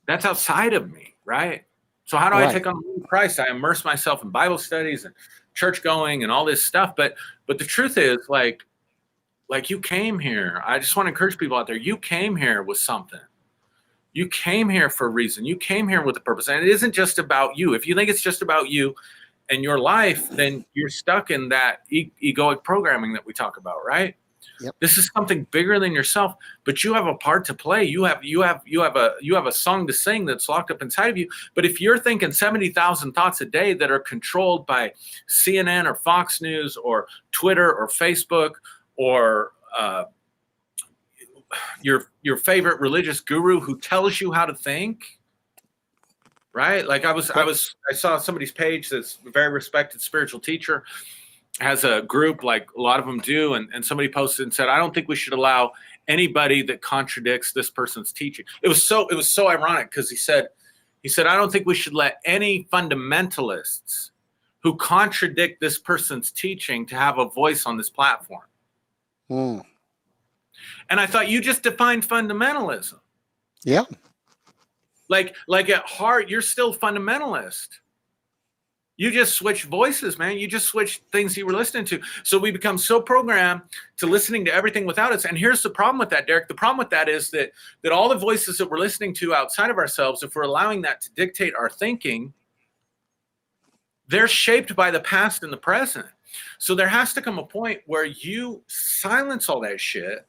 That's outside of me, right? So how do I take on the mind of Christ? I immerse myself in Bible studies and church going and all this stuff. But the truth is, like you came here. I just want to encourage people out there. You came here with something. You came here for a reason. You came here with a purpose. And it isn't just about you. If you think it's just about you and your life, then you're stuck in that egoic programming that we talk about, right? Yep. This is something bigger than yourself, but you have a part to play. You have a song to sing that's locked up inside of you. But if you're thinking 70,000 thoughts a day that are controlled by CNN or Fox News or Twitter or Facebook or your favorite religious guru who tells you how to think, right? Like I saw somebody's page that's a very respected spiritual teacher, has a group like a lot of them do, and somebody posted and said, I don't think we should allow anybody that contradicts this person's teaching. It was so ironic because he said I don't think we should let any fundamentalists who contradict this person's teaching to have a voice on this platform. And I thought, you just defined fundamentalism. Yeah. Like at heart, you're still fundamentalist. You just switch voices, man. You just switch things you were listening to. So we become so programmed to listening to everything without us. And here's the problem with that, Derrick. The problem with that is that all the voices that we're listening to outside of ourselves, if we're allowing that to dictate our thinking, they're shaped by the past and the present. So there has to come a point where you silence all that shit.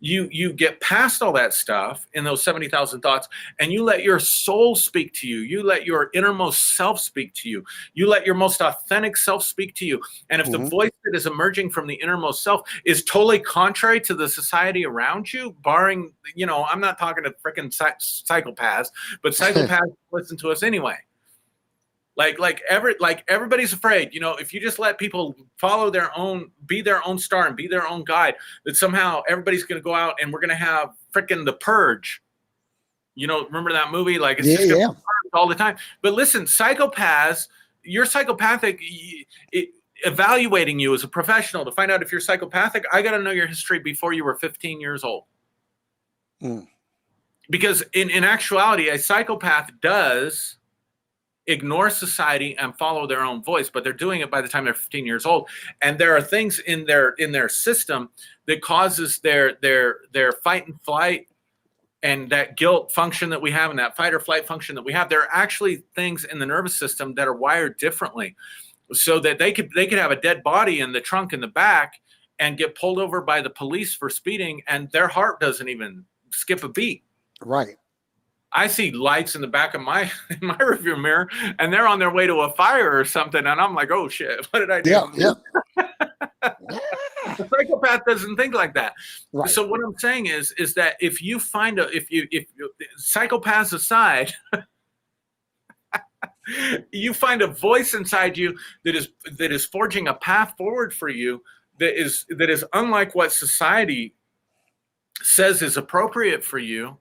you get past all that stuff in those 70,000 thoughts, and you let your soul speak to you. You let your innermost self speak to you. You let your most authentic self speak to you. And if the voice that is emerging from the innermost self is totally contrary to the society around you, barring, I'm not talking to freaking psychopaths, but psychopaths listen to us anyway. Like everybody's afraid, if you just let people follow be their own star and be their own guide, that somehow everybody's going to go out and we're going to have freaking The Purge. Remember that movie? Like, it's just going to purge all the time. But listen, psychopaths, you're psychopathic. Evaluating you as a professional to find out if you're psychopathic, I got to know your history before you were 15 years old. Because in actuality, a psychopath does ignore society and follow their own voice, but they're doing it by the time they're 15 years old. And there are things in their system that causes their fight and flight and that guilt function that we have and that fight or flight function that we have. There are actually things in the nervous system that are wired differently, so that they could have a dead body in the trunk in the back and get pulled over by the police for speeding, and their heart doesn't even skip a beat. Right. I see lights in the back of my rearview mirror, and they're on their way to a fire or something, and I'm like, oh shit, what did I do? Yeah. The psychopath doesn't think like that. Right. So what I'm saying is that if you find if psychopaths aside, you find a voice inside you that is forging a path forward for you that is unlike what society says is appropriate for you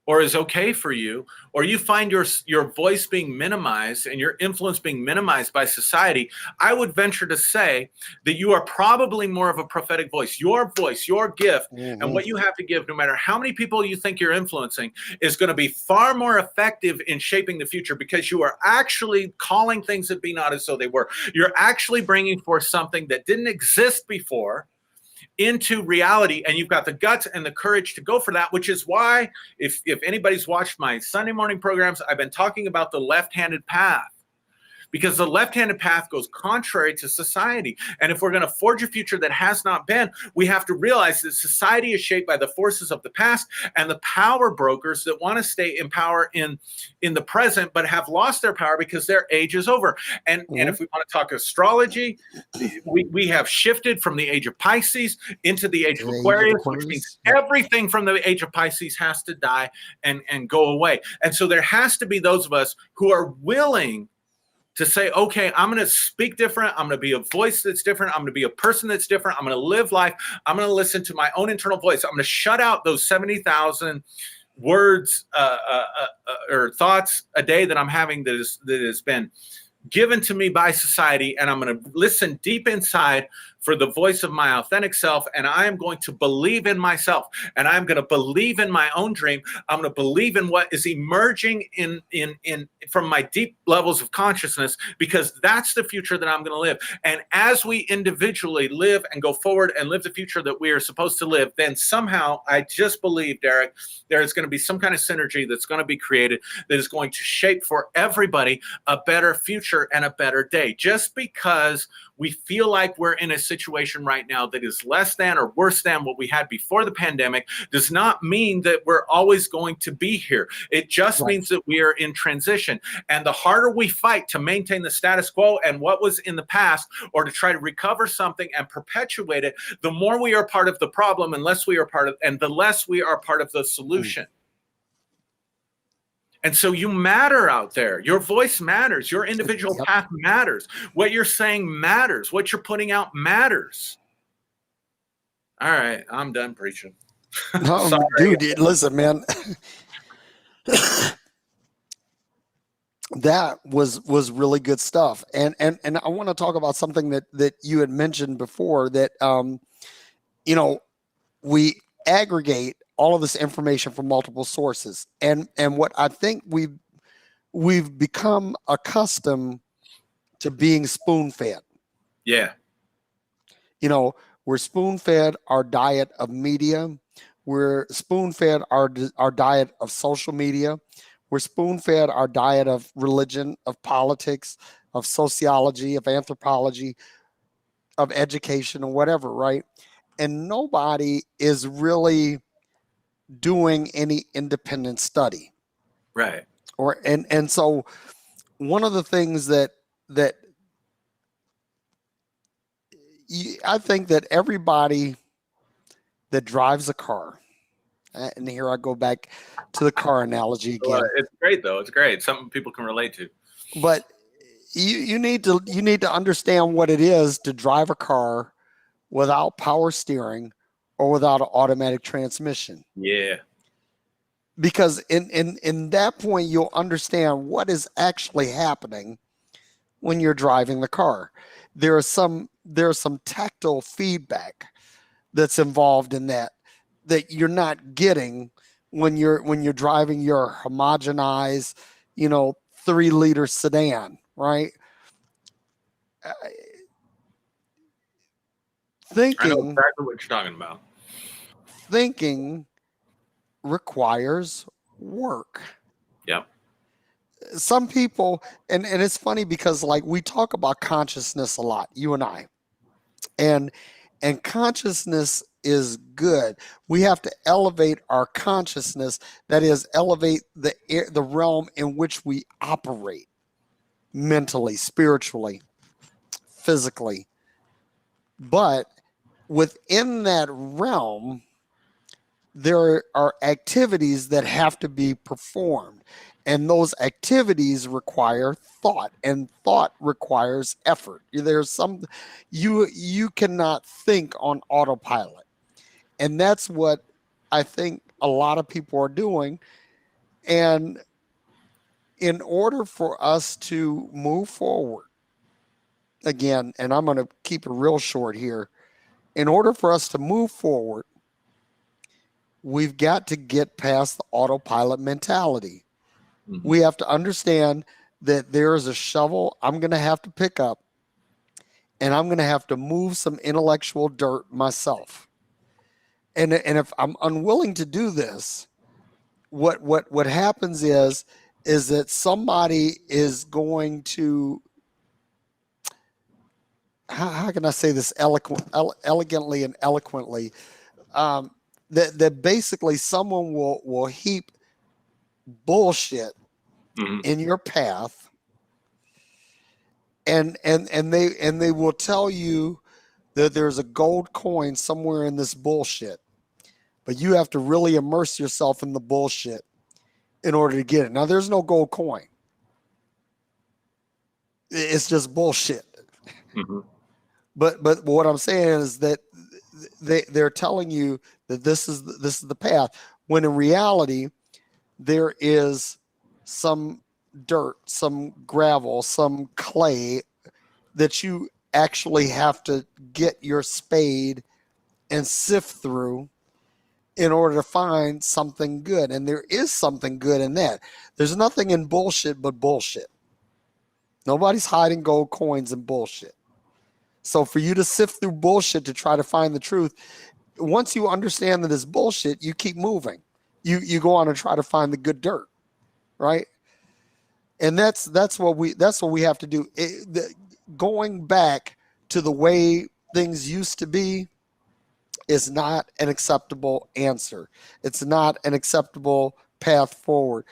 or is okay for you, or you find your voice being minimized and your influence being minimized by society, I would venture to say that you are probably more of a prophetic voice. Your voice, your gift, and what you have to give, no matter how many people you think you're influencing, is going to be far more effective in shaping the future, because you are actually calling things that be not as though they were. You're actually bringing forth something that didn't exist before into reality, and you've got the guts and the courage to go for that, which is why if anybody's watched my Sunday morning programs, I've been talking about the left-handed path, because the left-handed path goes contrary to society. And if we're going to forge a future that has not been, we have to realize that society is shaped by the forces of the past and the power brokers that want to stay in power in the present, but have lost their power because their age is over. And if we want to talk astrology, we have shifted from the age of Pisces into the age of Aquarius, which means everything from the age of Pisces has to die and go away. And so there has to be those of us who are willing to say, okay, I'm going to speak different. I'm going to be a voice that's different. I'm going to be a person that's different. I'm going to live life. I'm going to listen to my own internal voice. I'm going to shut out those 70,000 words or thoughts a day that I'm having that has been given to me by society. And I'm going to listen deep inside for the voice of my authentic self. And I am going to believe in myself, and I'm going to believe in my own dream. I'm going to believe in what is emerging in from my deep levels of consciousness, because that's the future that I'm going to live. And as we individually live and go forward and live the future that we are supposed to live, then somehow, I just believe, Derrick, there is going to be some kind of synergy that's going to be created that is going to shape for everybody a better future and a better day. Just because we feel like we're in a situation right now that is less than or worse than what we had before the pandemic does not mean that we're always going to be here. It just means that we are in transition. And the harder we fight to maintain the status quo and what was in the past, or to try to recover something and perpetuate it, the more we are part of the problem and the less we are part of the solution. And so you matter out there. Your voice matters. Your individual path matters. What you're saying matters. What you're putting out matters. All right, I'm done preaching. No, dude, listen, man. That was really good stuff. And I want to talk about something that you had mentioned before, that we aggregate all of this information from multiple sources. And what I think we've become accustomed to being spoon-fed. Yeah. We're spoon-fed our diet of media. We're spoon-fed our diet of social media. We're spoon-fed our diet of religion, of politics, of sociology, of anthropology, of education, or whatever, right? nobody is really doing any independent study. Right. And so one of the things that I think that everybody that drives a car, and here I go back to the car analogy again. It's great though. It's great. Something people can relate to. But you need to understand what it is to drive a car without power steering or without an automatic transmission. Yeah. Because in that point you'll understand what is actually happening when you're driving the car. There's some tactile feedback that's involved in that you're not getting when you're driving your homogenized, 3-liter sedan, right? I know exactly what you're talking about. Thinking requires work. Yep. Some people, and it's funny because like we talk about consciousness a lot, you and I, and consciousness is good. We have to elevate our consciousness, that is, elevate the realm in which we operate mentally, spiritually, physically. But within that realm, there are activities that have to be performed, and those activities require thought, and thought requires effort. There's some you cannot think on autopilot, and that's what I think a lot of people are doing. And in order for us to move forward, again, and I'm going to keep it real short here, in order for us to move forward, we've got to get past the autopilot mentality. Mm-hmm. We have to understand that there is a shovel I'm going to have to pick up, and I'm going to have to move some intellectual dirt myself. And if I'm unwilling to do this, what happens is that somebody is going to, how can I say this elegantly and eloquently, that basically someone will heap bullshit mm-hmm. in your path, and they will tell you that there's a gold coin somewhere in this bullshit, but you have to really immerse yourself in the bullshit in order to get it. Now, there's no gold coin. It's just bullshit. Mm-hmm. But what I'm saying is that they're telling you that this is the path, when in reality there is some dirt, some gravel, some clay that you actually have to get your spade and sift through in order to find something good. And there is something good in that. There's nothing in bullshit but bullshit. Nobody's hiding gold coins in bullshit. So for you to sift through bullshit to try to find the truth, once you understand that it's bullshit, you keep moving. You go on and try to find the good dirt, right? And that's what we have to do. Going back to the way things used to be is not an acceptable answer. It's not an acceptable path forward.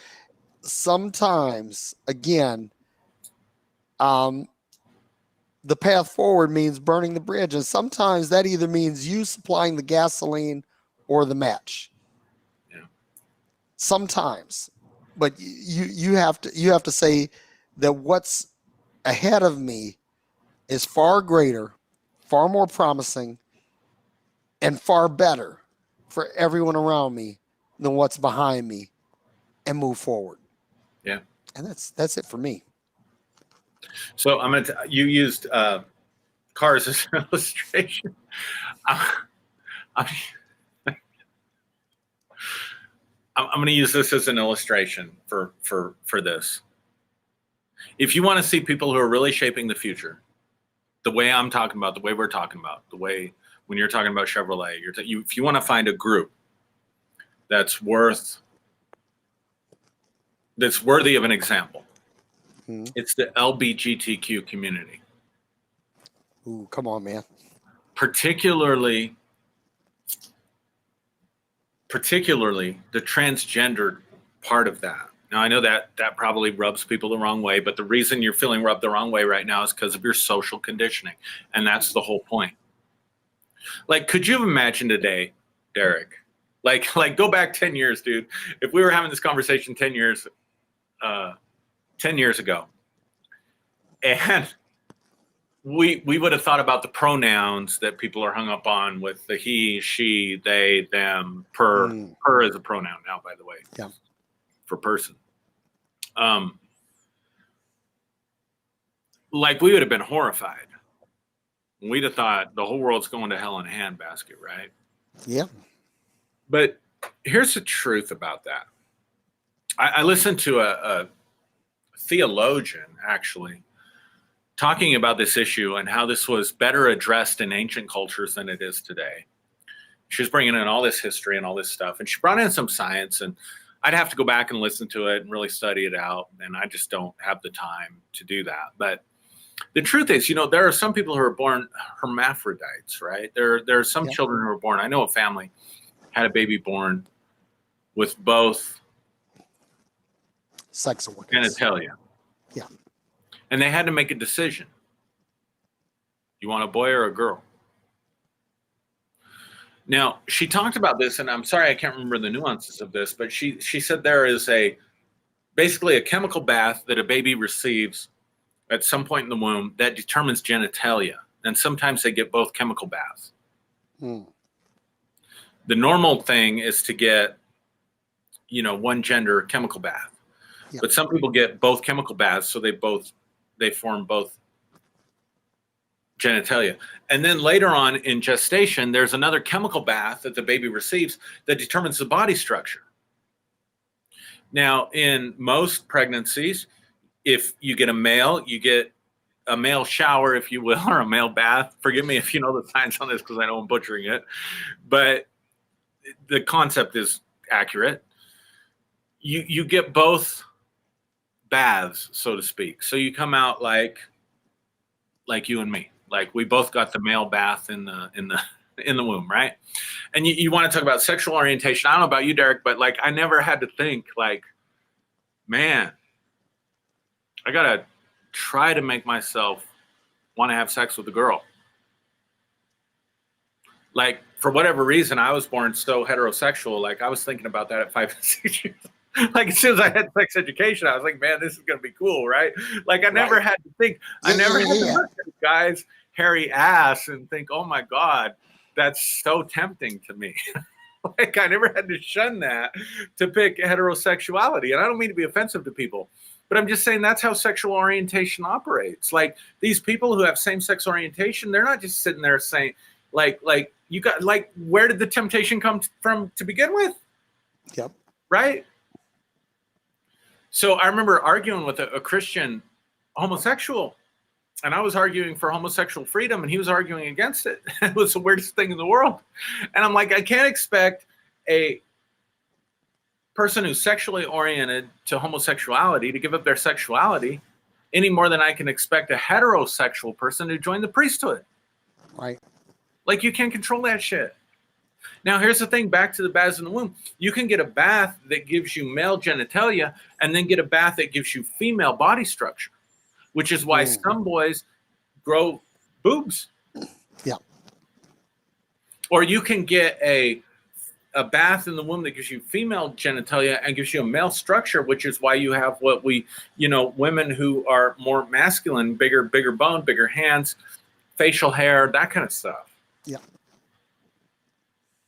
Sometimes, again, the path forward means burning the bridge, and sometimes that either means you supplying the gasoline or the match. Yeah. Sometimes, but you have to say that what's ahead of me is far greater, far more promising, and far better for everyone around me than what's behind me, and move forward. Yeah, and that's it for me. So you used cars as an illustration. I'm going to use this as an illustration for this. If you want to see people who are really shaping the future, the way I'm talking about, the way we're talking about, the way when you're talking about Chevrolet, if you want to find a group that's worthy of an example, it's the LGBTQ community. Ooh, come on, man. Particularly particularly the transgendered part of that. Now, I know that probably rubs people the wrong way, but the reason you're feeling rubbed the wrong way right now is because of your social conditioning. And that's the whole point. Like, could you imagine today, Derrick, like go back 10 years, dude, if we were having this conversation 10 years ago, and we would have thought about the pronouns that people are hung up on with the he, she, they, them, per is a pronoun now, by the way. Yeah. For person. Like, we would have been horrified. We'd have thought the whole world's going to hell in a handbasket, right? Yeah. But here's the truth about that. I listened to a theologian, actually, talking about this issue and how this was better addressed in ancient cultures than it is today. She was bringing in all this history and all this stuff, and she brought in some science, and I'd have to go back and listen to it and really study it out, and I just don't have the time to do that. But the truth is, there are some people who are born hermaphrodites, right? There are some children who are born. I know a family had a baby born with both sex organs. genitalia. Yeah. And they had to make a decision. You want a boy or a girl? Now, she talked about this, and I'm sorry I can't remember the nuances of this, but she said there is basically a chemical bath that a baby receives at some point in the womb that determines genitalia. And sometimes they get both chemical baths. The normal thing is to get, one gender chemical bath. Yeah. But some people get both chemical baths, so they form both genitalia. And then later on in gestation, there's another chemical bath that the baby receives that determines the body structure. Now, in most pregnancies, if you get a male, you get a male shower, if you will, or a male bath. Forgive me if you know the science on this, because I know I'm butchering it. But the concept is accurate. You get both baths, so to speak. So you come out like you and me. Like, we both got the male bath in the womb, right? And you want to talk about sexual orientation. I don't know about you, Derrick, but I never had to think man, I gotta try to make myself want to have sex with a girl. For whatever reason, I was born so heterosexual. I was thinking about that at 5 and 6 years. As soon as I had sex education, I was like, man, this is going to be cool, right? I never had to think. I never had to look at a guy's hairy ass and think, oh, my God, that's so tempting to me. I never had to shun that to pick heterosexuality. And I don't mean to be offensive to people, but I'm just saying that's how sexual orientation operates. These people who have same-sex orientation, they're not just sitting there saying, you got, where did the temptation come from to begin with? Yep. Right? So I remember arguing with a Christian homosexual, and I was arguing for homosexual freedom, and he was arguing against it. It was the weirdest thing in the world. And I'm like, I can't expect a person who's sexually oriented to homosexuality to give up their sexuality any more than I can expect a heterosexual person to join the priesthood. Right. You can't control that shit. Now, here's the thing, back to the baths in the womb. You can get a bath that gives you male genitalia and then get a bath that gives you female body structure, which is why some boys grow boobs. Yeah. Or you can get a bath in the womb that gives you female genitalia and gives you a male structure, which is why you have what women who are more masculine, bigger bone, bigger hands, facial hair, that kind of stuff. Yeah.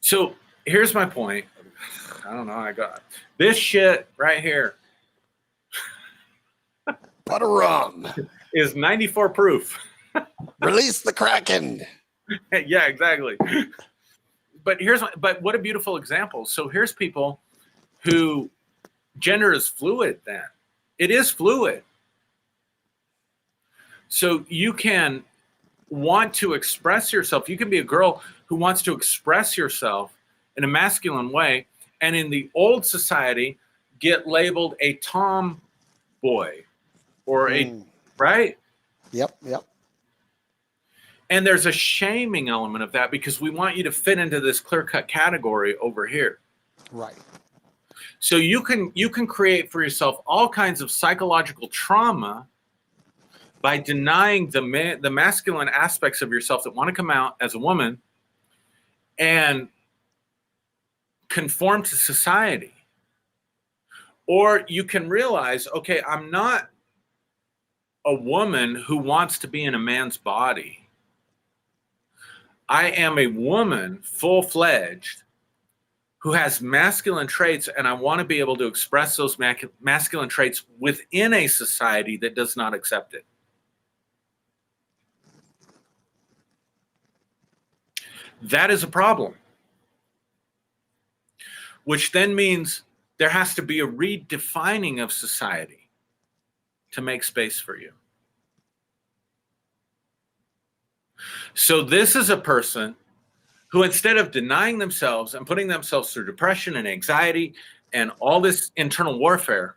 So here's my point. I don't know. I got this shit right here. Butter rum is 94 proof. Release the Kraken. Yeah, exactly. But what a beautiful example. So here's people who gender is fluid. Then it is fluid. So you can want to express yourself. You can be a girl who wants to express yourself in a masculine way, and in the old society get labeled a tomboy or right? Yep. And there's a shaming element of that because we want you to fit into this clear-cut category over here. Right. So you can create for yourself all kinds of psychological trauma by denying the masculine aspects of yourself that want to come out as a woman and conform to society. Or you can realize, okay, I'm not a woman who wants to be in a man's body. I am a woman, full-fledged, who has masculine traits, and I want to be able to express those masculine traits within a society that does not accept it. That is a problem, which then means there has to be a redefining of society to make space for you. So this is a person who, instead of denying themselves and putting themselves through depression and anxiety and all this internal warfare,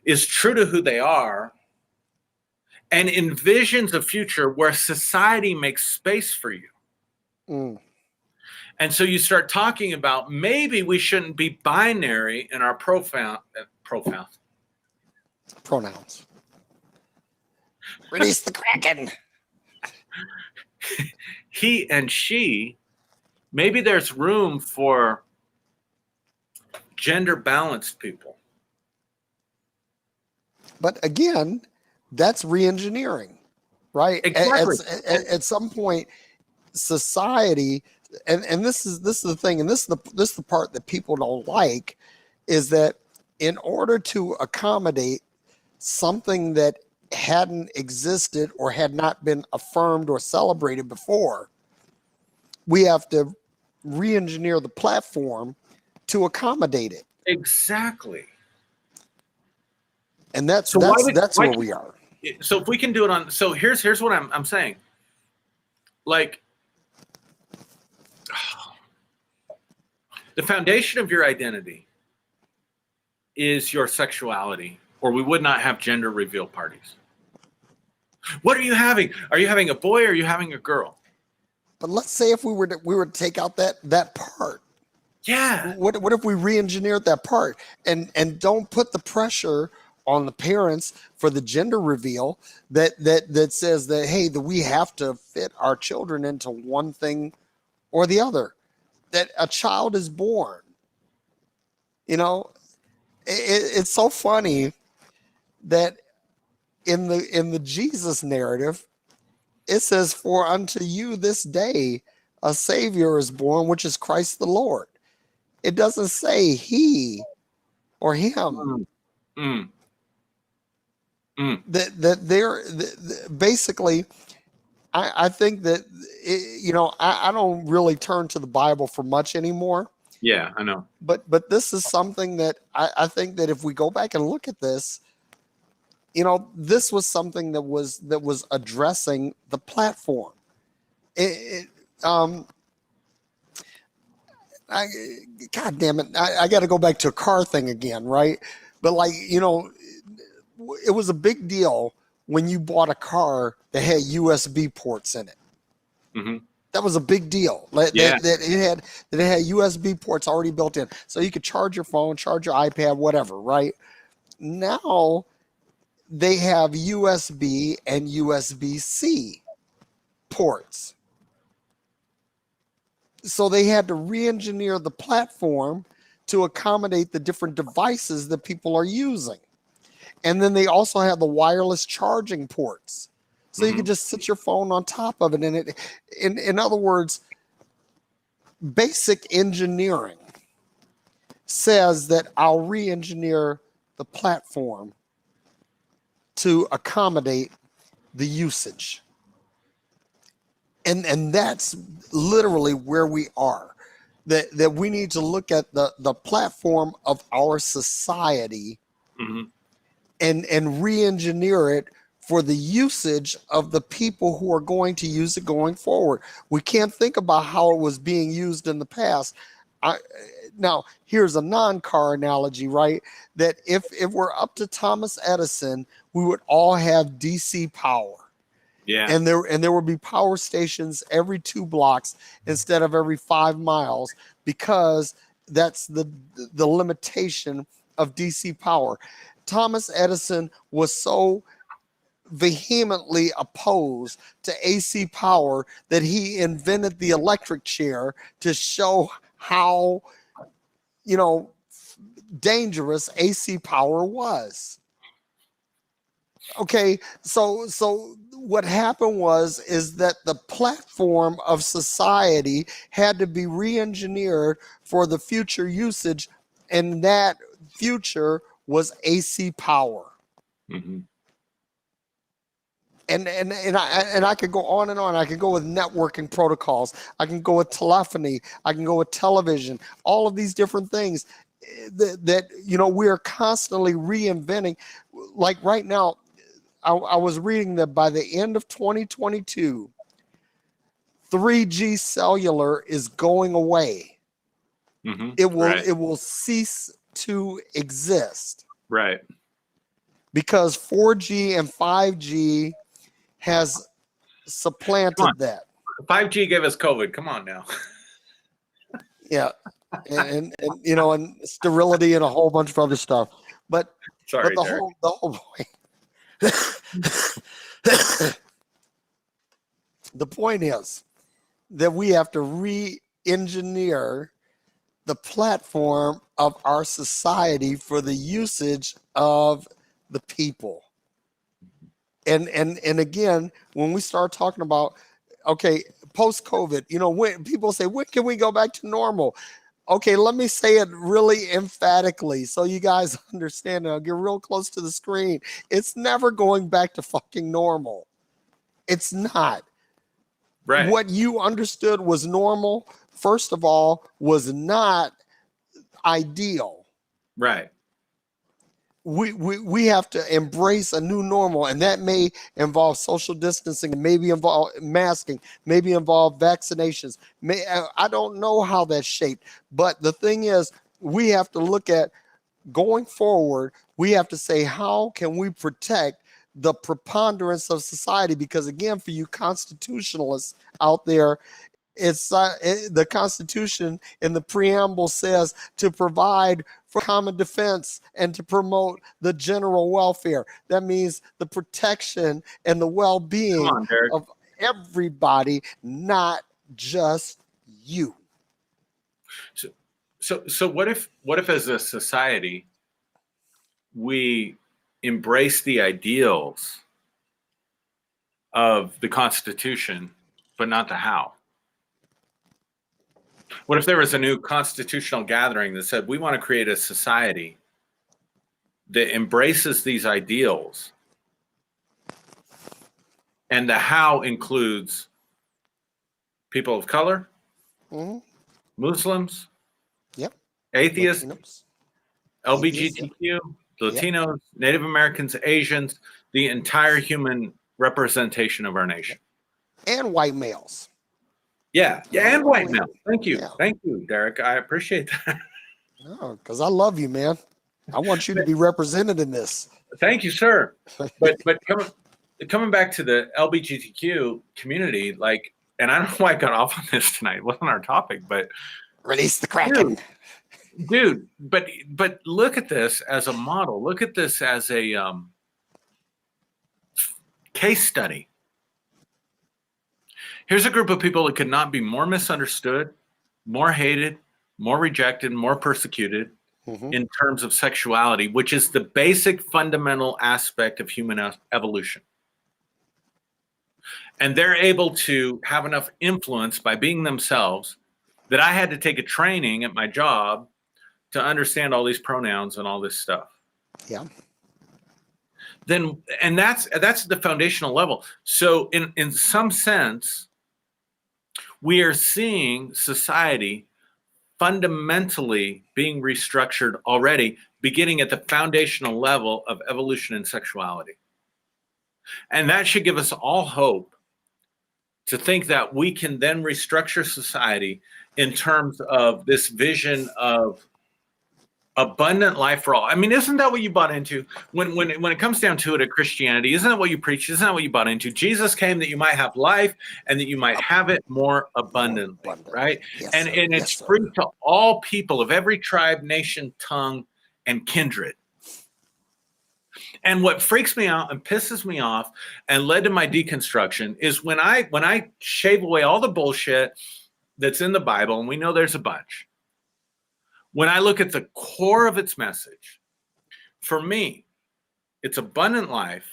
is true to who they are and envisions a future where society makes space for you. Mm. And so you start talking about maybe we shouldn't be binary in our pronouns. Release the Kraken. He and she, maybe there's room for gender balanced people. But again, that's re-engineering, right? Exactly. At some point, society, and this is the thing, and this is the part that people don't like, is that in order to accommodate something that hadn't existed or had not been affirmed or celebrated before, we have to re-engineer the platform to accommodate it. Exactly. And that's So where we are. So if we can do it on, so here's what I'm saying. Like, the foundation of your identity is your sexuality, or we would not have gender reveal parties. What are you having? Are you having a boy or are you having a girl? But let's say if we were to take out that part. Yeah. What if we re-engineered that part and don't put the pressure on the parents for the gender reveal that says that, hey, that we have to fit our children into one thing or the other, that a child is born. You know, it's so funny that in the Jesus narrative, it says, for unto you this day a Savior is born, which is Christ the Lord. It doesn't say he or him. That they're basically, I think that, I don't really turn to the Bible for much anymore. Yeah, I know. But this is something that I think that if we go back and look at this, this was something that was addressing the platform. God damn it. I got to go back to a car thing again, right? But it was a big deal when you bought a car that had USB ports in it. Mm-hmm. That was a big deal. That it had USB ports already built in, so you could charge your phone, charge your iPad, whatever. Right now, they have USB and USB-C ports. So they had to re-engineer the platform to accommodate the different devices that people are using. And then they also have the wireless charging ports. So you could just sit your phone on top of it. And in other words, basic engineering says that I'll re-engineer the platform to accommodate the usage. And that's literally where we are. That we need to look at the platform of our society and re-engineer it for the usage of the people who are going to use it going forward. We can't think about how it was being used in the past. Now, here's a non-car analogy, right? That if we're up to Thomas Edison, we would all have DC power. Yeah. And there would be power stations every 2 blocks instead of every 5 miles, because that's the limitation of DC power. Thomas Edison was so vehemently opposed to AC power that he invented the electric chair to show how, dangerous AC power was. Okay, so what happened is that the platform of society had to be re-engineered for the future usage, and that future was AC power. Mm-hmm. And I could go on and on. I could go with networking protocols. I can go with telephony. I can go with television. All of these different things that we are constantly reinventing. Like right now, I was reading that by the end of 2022, 3G cellular is going away. Mm-hmm. It will cease to exist. Right. Because 4G and 5G has supplanted that. 5G gave us COVID. Come on now. Yeah. And sterility and a whole bunch of other stuff. But sorry, but the whole point. The point is that we have to re-engineer the platform of our society for the usage of the people. And again, when we start talking about, okay, post-COVID, when people say, when can we go back to normal? Okay, let me say it really emphatically so you guys understand. I'll get real close to the screen. It's never going back to fucking normal. It's not. Right. What you understood was normal, first of all, was not ideal. Right. We have to embrace a new normal, and that may involve social distancing, maybe involve masking, maybe involve vaccinations. I don't know how that's shaped, but the thing is, we have to look at going forward. We have to say, how can we protect the preponderance of society? Because again, for you constitutionalists out there, it's the Constitution in the preamble says to provide for common defense and to promote the general welfare. That means the protection and the well-being of everybody, not just you. So what if as a society we embrace the ideals of the Constitution, but not the how? What if there was a new constitutional gathering that said, we want to create a society that embraces these ideals, and the how includes people of color, Muslims, atheists, LGBTQ, Latinos, Native Americans, Asians, the entire human representation of our nation. And white males. Yeah, and white males. Thank you. Yeah. Thank you, Derrick. I appreciate that. No, because I love you, man. I want you to be represented in this. Thank you, sir. But coming back to the LGBTQ community, and I don't know why I got off on this tonight. It wasn't our topic, but release the Kraken. Dude, but look at this as a model. Look at this as a case study. Here's a group of people that could not be more misunderstood, more hated, more rejected, more persecuted in terms of sexuality, which is the basic fundamental aspect of human evolution. And they're able to have enough influence by being themselves that I had to take a training at my job to understand all these pronouns and all this stuff. Yeah. And that's the foundational level. So in some sense, we are seeing society fundamentally being restructured already, beginning at the foundational level of evolution and sexuality. And that should give us all hope to think that we can then restructure society in terms of this vision of abundant life for all. I mean, isn't that what you bought into? When it comes down to it at Christianity, isn't that what you preach? Isn't that what you bought into? Jesus came that you might have life and that you might have it more abundantly, right? Yes, and sir. and Yes, it's sir. free to all people of every tribe, nation, tongue, and kindred. And what freaks me out and pisses me off and led to my deconstruction is when I shave away all the bullshit that's in the Bible, and we know there's a bunch. When I look at the core of its message, for me, it's abundant life,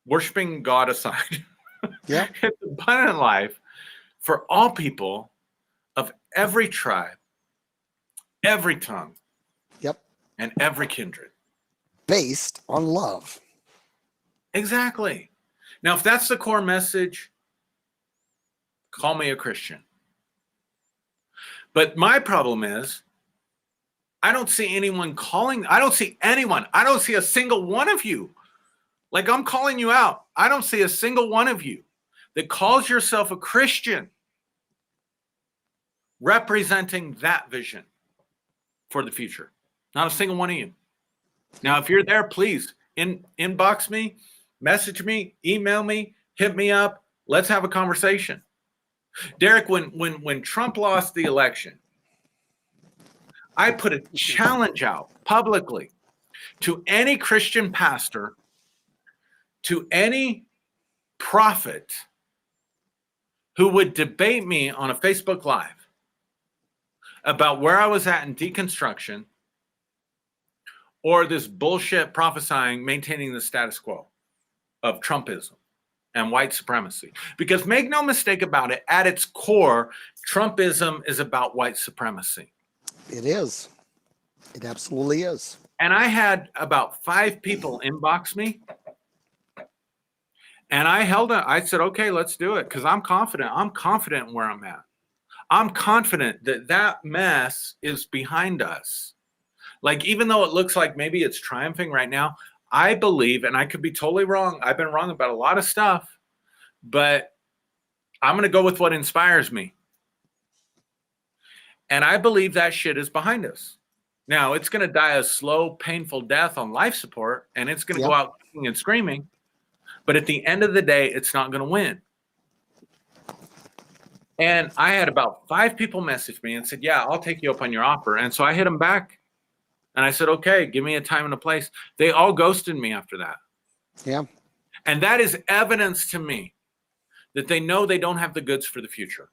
worshiping God aside. Yeah. It's abundant life for all people of every tribe, every tongue, Yep. and every kindred. Based on love. Exactly. Now, if that's the core message, call me a Christian. But my problem is, I don't see anyone calling. I don't see anyone. I don't see a single one of you. Like, I'm calling you out. I don't see a single one of you that calls yourself a Christian representing that vision for the future. Not a single one of you. Now, if you're there, please inbox me, message me, email me, hit me up. Let's have a conversation. Derrick, when Trump lost the election, I put a challenge out publicly to any Christian pastor, to any prophet who would debate me on a Facebook Live about where I was at in deconstruction or this bullshit prophesying, maintaining the status quo of Trumpism and white supremacy. Because make no mistake about it, at its core, Trumpism is about white supremacy. It is. It absolutely is. And I had about 5 people inbox me. And I said, okay, let's do it. Because I'm confident. I'm confident in where I'm at. I'm confident that that mess is behind us. Like, even though it looks like maybe it's triumphing right now, I believe, and I could be totally wrong. I've been wrong about a lot of stuff. But I'm going to go with what inspires me. And I believe that shit is behind us. Now, it's going to die a slow, painful death on life support, and it's going to go out kicking and screaming. But at the end of the day, it's not going to win. And I had about 5 people message me and said, yeah, I'll take you up on your offer. And so I hit them back. And I said, okay, give me a time and a place. They all ghosted me after that. Yeah. And that is evidence to me that they know they don't have the goods for the future.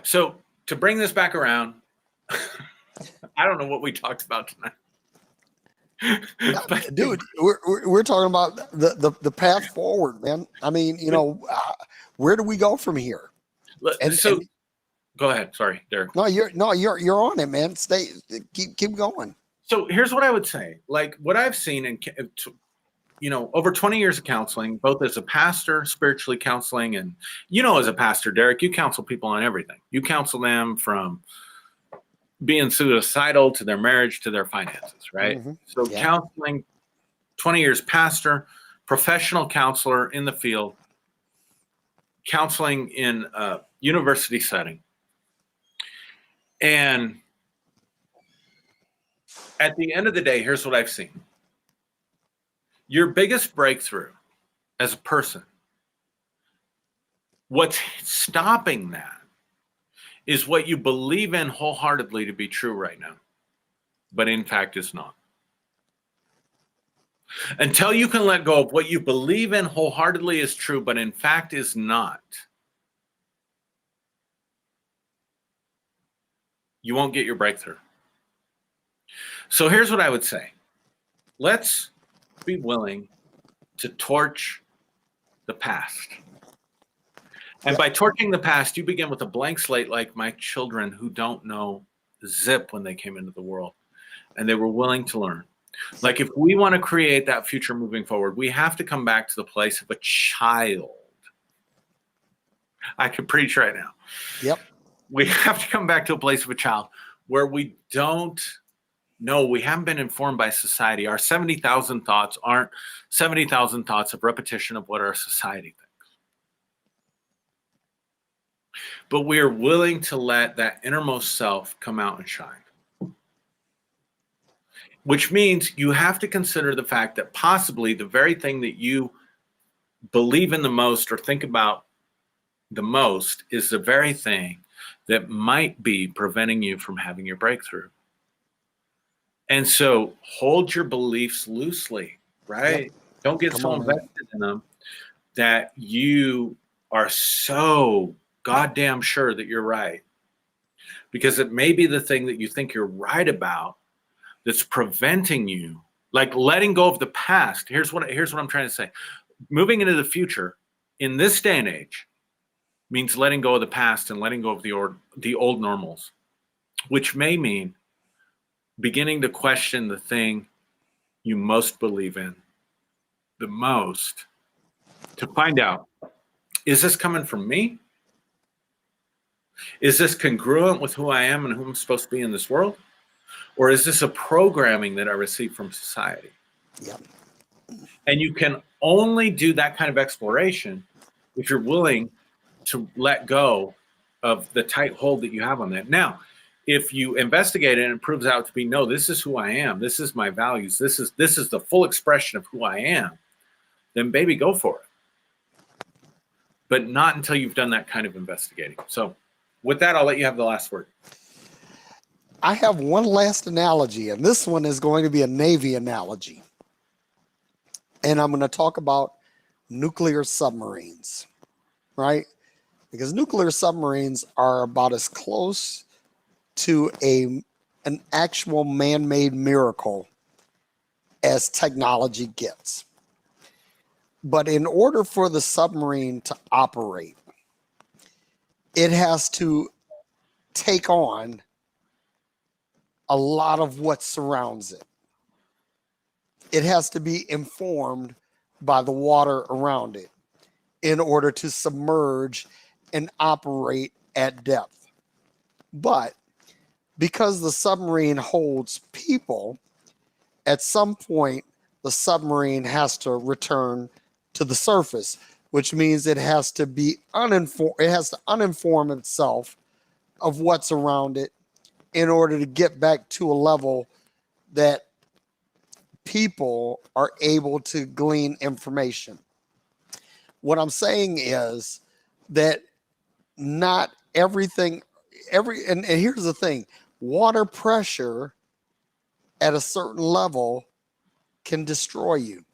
So to bring this back around, I don't know what we talked about tonight. But, dude, we're talking about the path forward, man. I mean, where do we go from here? Go ahead. Sorry, Derrick. No, you're on it, man. Keep going. So here's what I would say. Like, what I've seen in over 20 years of counseling, both as a pastor, spiritually counseling, and as a pastor, Derrick, you counsel people on everything. You counsel them from being suicidal to their marriage to their finances, right? Mm-hmm. So counseling, 20 years pastor, professional counselor in the field, counseling in a university setting. And at the end of the day, here's what I've seen. Your biggest breakthrough as a person, what's stopping that is what you believe in wholeheartedly to be true right now, but in fact is not. Until you can let go of what you believe in wholeheartedly is true, but in fact is not, you won't get your breakthrough. So here's what I would say. Let's be willing to torch the past. And by torching the past, you begin with a blank slate, like my children who don't know zip when they came into the world, and they were willing to learn. Like, if we want to create that future moving forward, we have to come back to the place of a child. I could preach right now. Yep. We have to come back to a place of a child where we don't know, we haven't been informed by society. Our 70,000 thoughts aren't 70,000 thoughts of repetition of what our society thinks. but we are willing to let that innermost self come out and shine. Which means you have to consider the fact that possibly the very thing that you believe in the most or think about the most is the very thing that might be preventing you from having your breakthrough. And so hold your beliefs loosely, right? Yep. Don't get so invested in them that you are so goddamn sure that you're right. Because it may be the thing that you think you're right about that's preventing you, like letting go of the past. Here's what I'm trying to say. Moving into the future in this day and age means letting go of the past and letting go of the old normals, which may mean beginning to question the thing you most believe in the most, to find out, is this coming from me? Is this congruent with who I am and who I'm supposed to be in this world? Or is this a programming that I received from society? Yep. And you can only do that kind of exploration if you're willing to let go of the tight hold that you have on that. Now, if you investigate it and it proves out to be, no, this is who I am, this is my values, this is the full expression of who I am, then baby, go for it. But not until you've done that kind of investigating. So with that, I'll let you have the last word. I have one last analogy, and this one is going to be a Navy analogy. And I'm going to talk about nuclear submarines, right? Because nuclear submarines are about as close to an actual man-made miracle as technology gets. But in order for the submarine to operate, it has to take on a lot of what surrounds it. It has to be informed by the water around it in order to submerge and operate at depth. But because the submarine holds people, at some point, the submarine has to return to the surface, which means it has to be uninformed. It has to uninform itself of what's around it in order to get back to a level that people are able to glean information. What I'm saying is that not everything, and here's the thing, water pressure at a certain level can destroy you.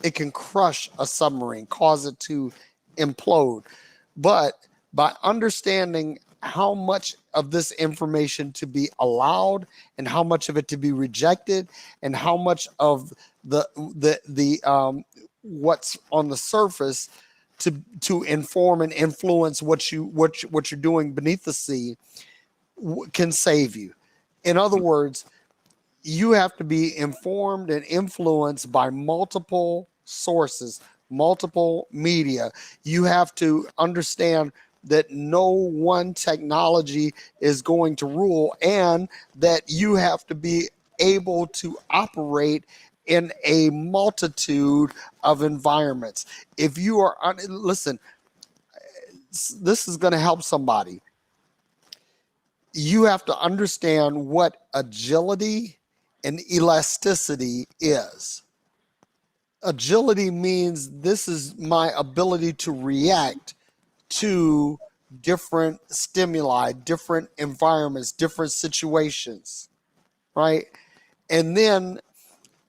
It can crush a submarine, cause it to implode. But by understanding how much of this information to be allowed and how much of it to be rejected and how much of the what's on the surface to inform and influence what you're doing beneath the sea can save you. In other words, you have to be informed and influenced by multiple sources, multiple media. You have to understand that no one technology is going to rule, and that you have to be able to operate in a multitude of environments. If you are, listen, this is going to help somebody. You have to understand what agility and elasticity is. Agility means this is my ability to react to different stimuli, different environments, different situations, right? And then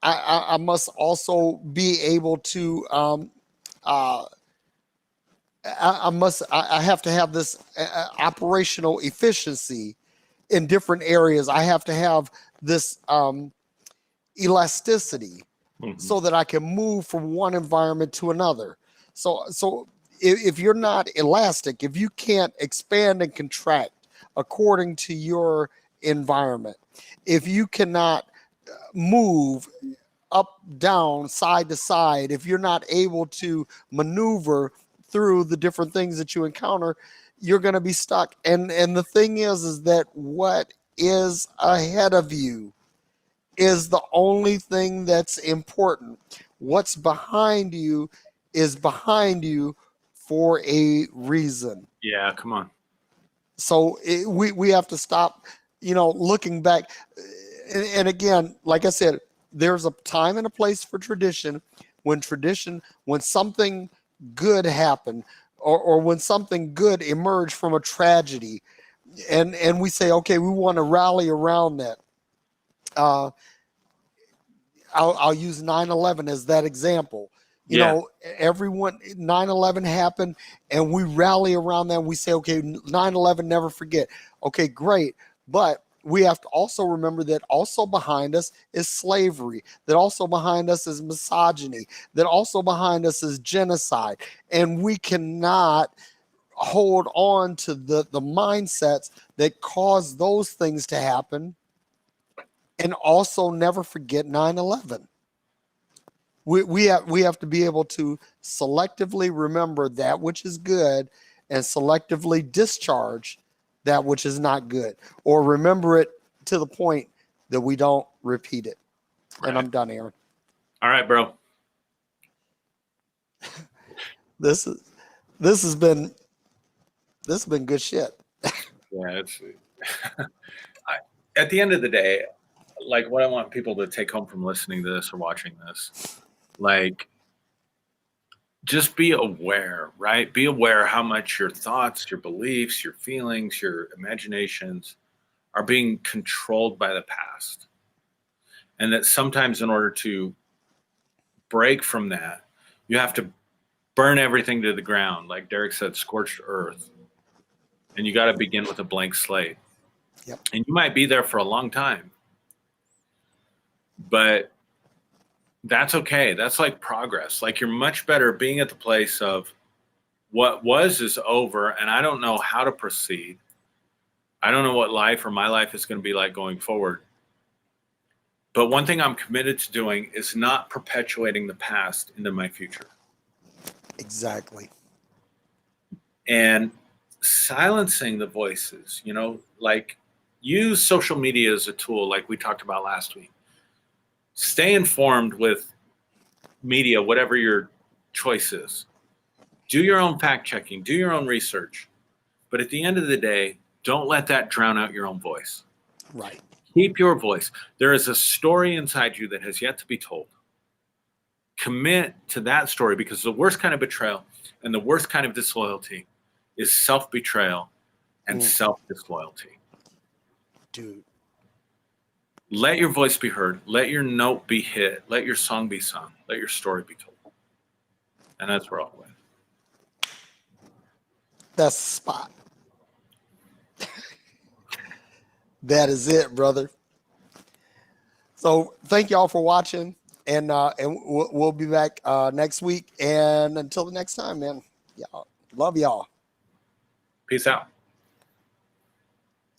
I must also be able to I have to have this operational efficiency in different areas. I have to have this elasticity so that I can move from one environment to another. So if you're not elastic, if you can't expand and contract according to your environment, if you cannot move up, down, side to side, if you're not able to maneuver through the different things that you encounter, you're going to be stuck. And the thing is that what is ahead of you is the only thing that's important. What's behind you is behind you for a reason. Yeah, come on. So we have to stop, looking back. And again, like I said, there's a time and a place for tradition. When something good happened, or when something good emerged from a tragedy, and we say, okay, we want to rally around that. I'll use 9/11 as that example. Everyone, 9/11 happened, and we rally around that. And we say, okay, 9/11, never forget. Okay, great. But we have to also remember that also behind us is slavery, that also behind us is misogyny, that also behind us is genocide. And we cannot hold on to the mindsets that caused those things to happen, and also never forget 9/11. We have to be able to selectively remember that which is good and selectively discharge that which is not good, or remember it to the point that we don't repeat it. Right. And I'm done, Aaron. All right, bro. This has been good shit. Yeah, it's at the end of the day, like, what I want people to take home from listening to this or watching this, like, just be aware, right? Be aware how much your thoughts, your beliefs, your feelings, your imaginations are being controlled by the past. And that sometimes in order to break from that, you have to burn everything to the ground. Like Derrick said, scorched earth. And you got to begin with a blank slate. Yep. And you might be there for a long time. But that's okay. That's like progress. Like, you're much better being at the place of what was is over, and I don't know how to proceed. I don't know what life or my life is going to be like going forward. But one thing I'm committed to doing is not perpetuating the past into my future. Exactly. And silencing the voices, like, use social media as a tool, like we talked about last week. Stay informed with media, whatever your choice is. Do your own fact checking, do your own research. But at the end of the day, don't let that drown out your own voice. Right. Keep your voice. There is a story inside you that has yet to be told. Commit to that story, because the worst kind of betrayal and the worst kind of disloyalty is self-betrayal and self-disloyalty. Dude. Let your voice be heard. Let your note be hit. Let your song be sung. Let your story be told. And that's where I'll win. That's the spot. That is it, brother. So thank y'all for watching, and we'll be back next week. And until the next time, man, y'all, love y'all. Peace out.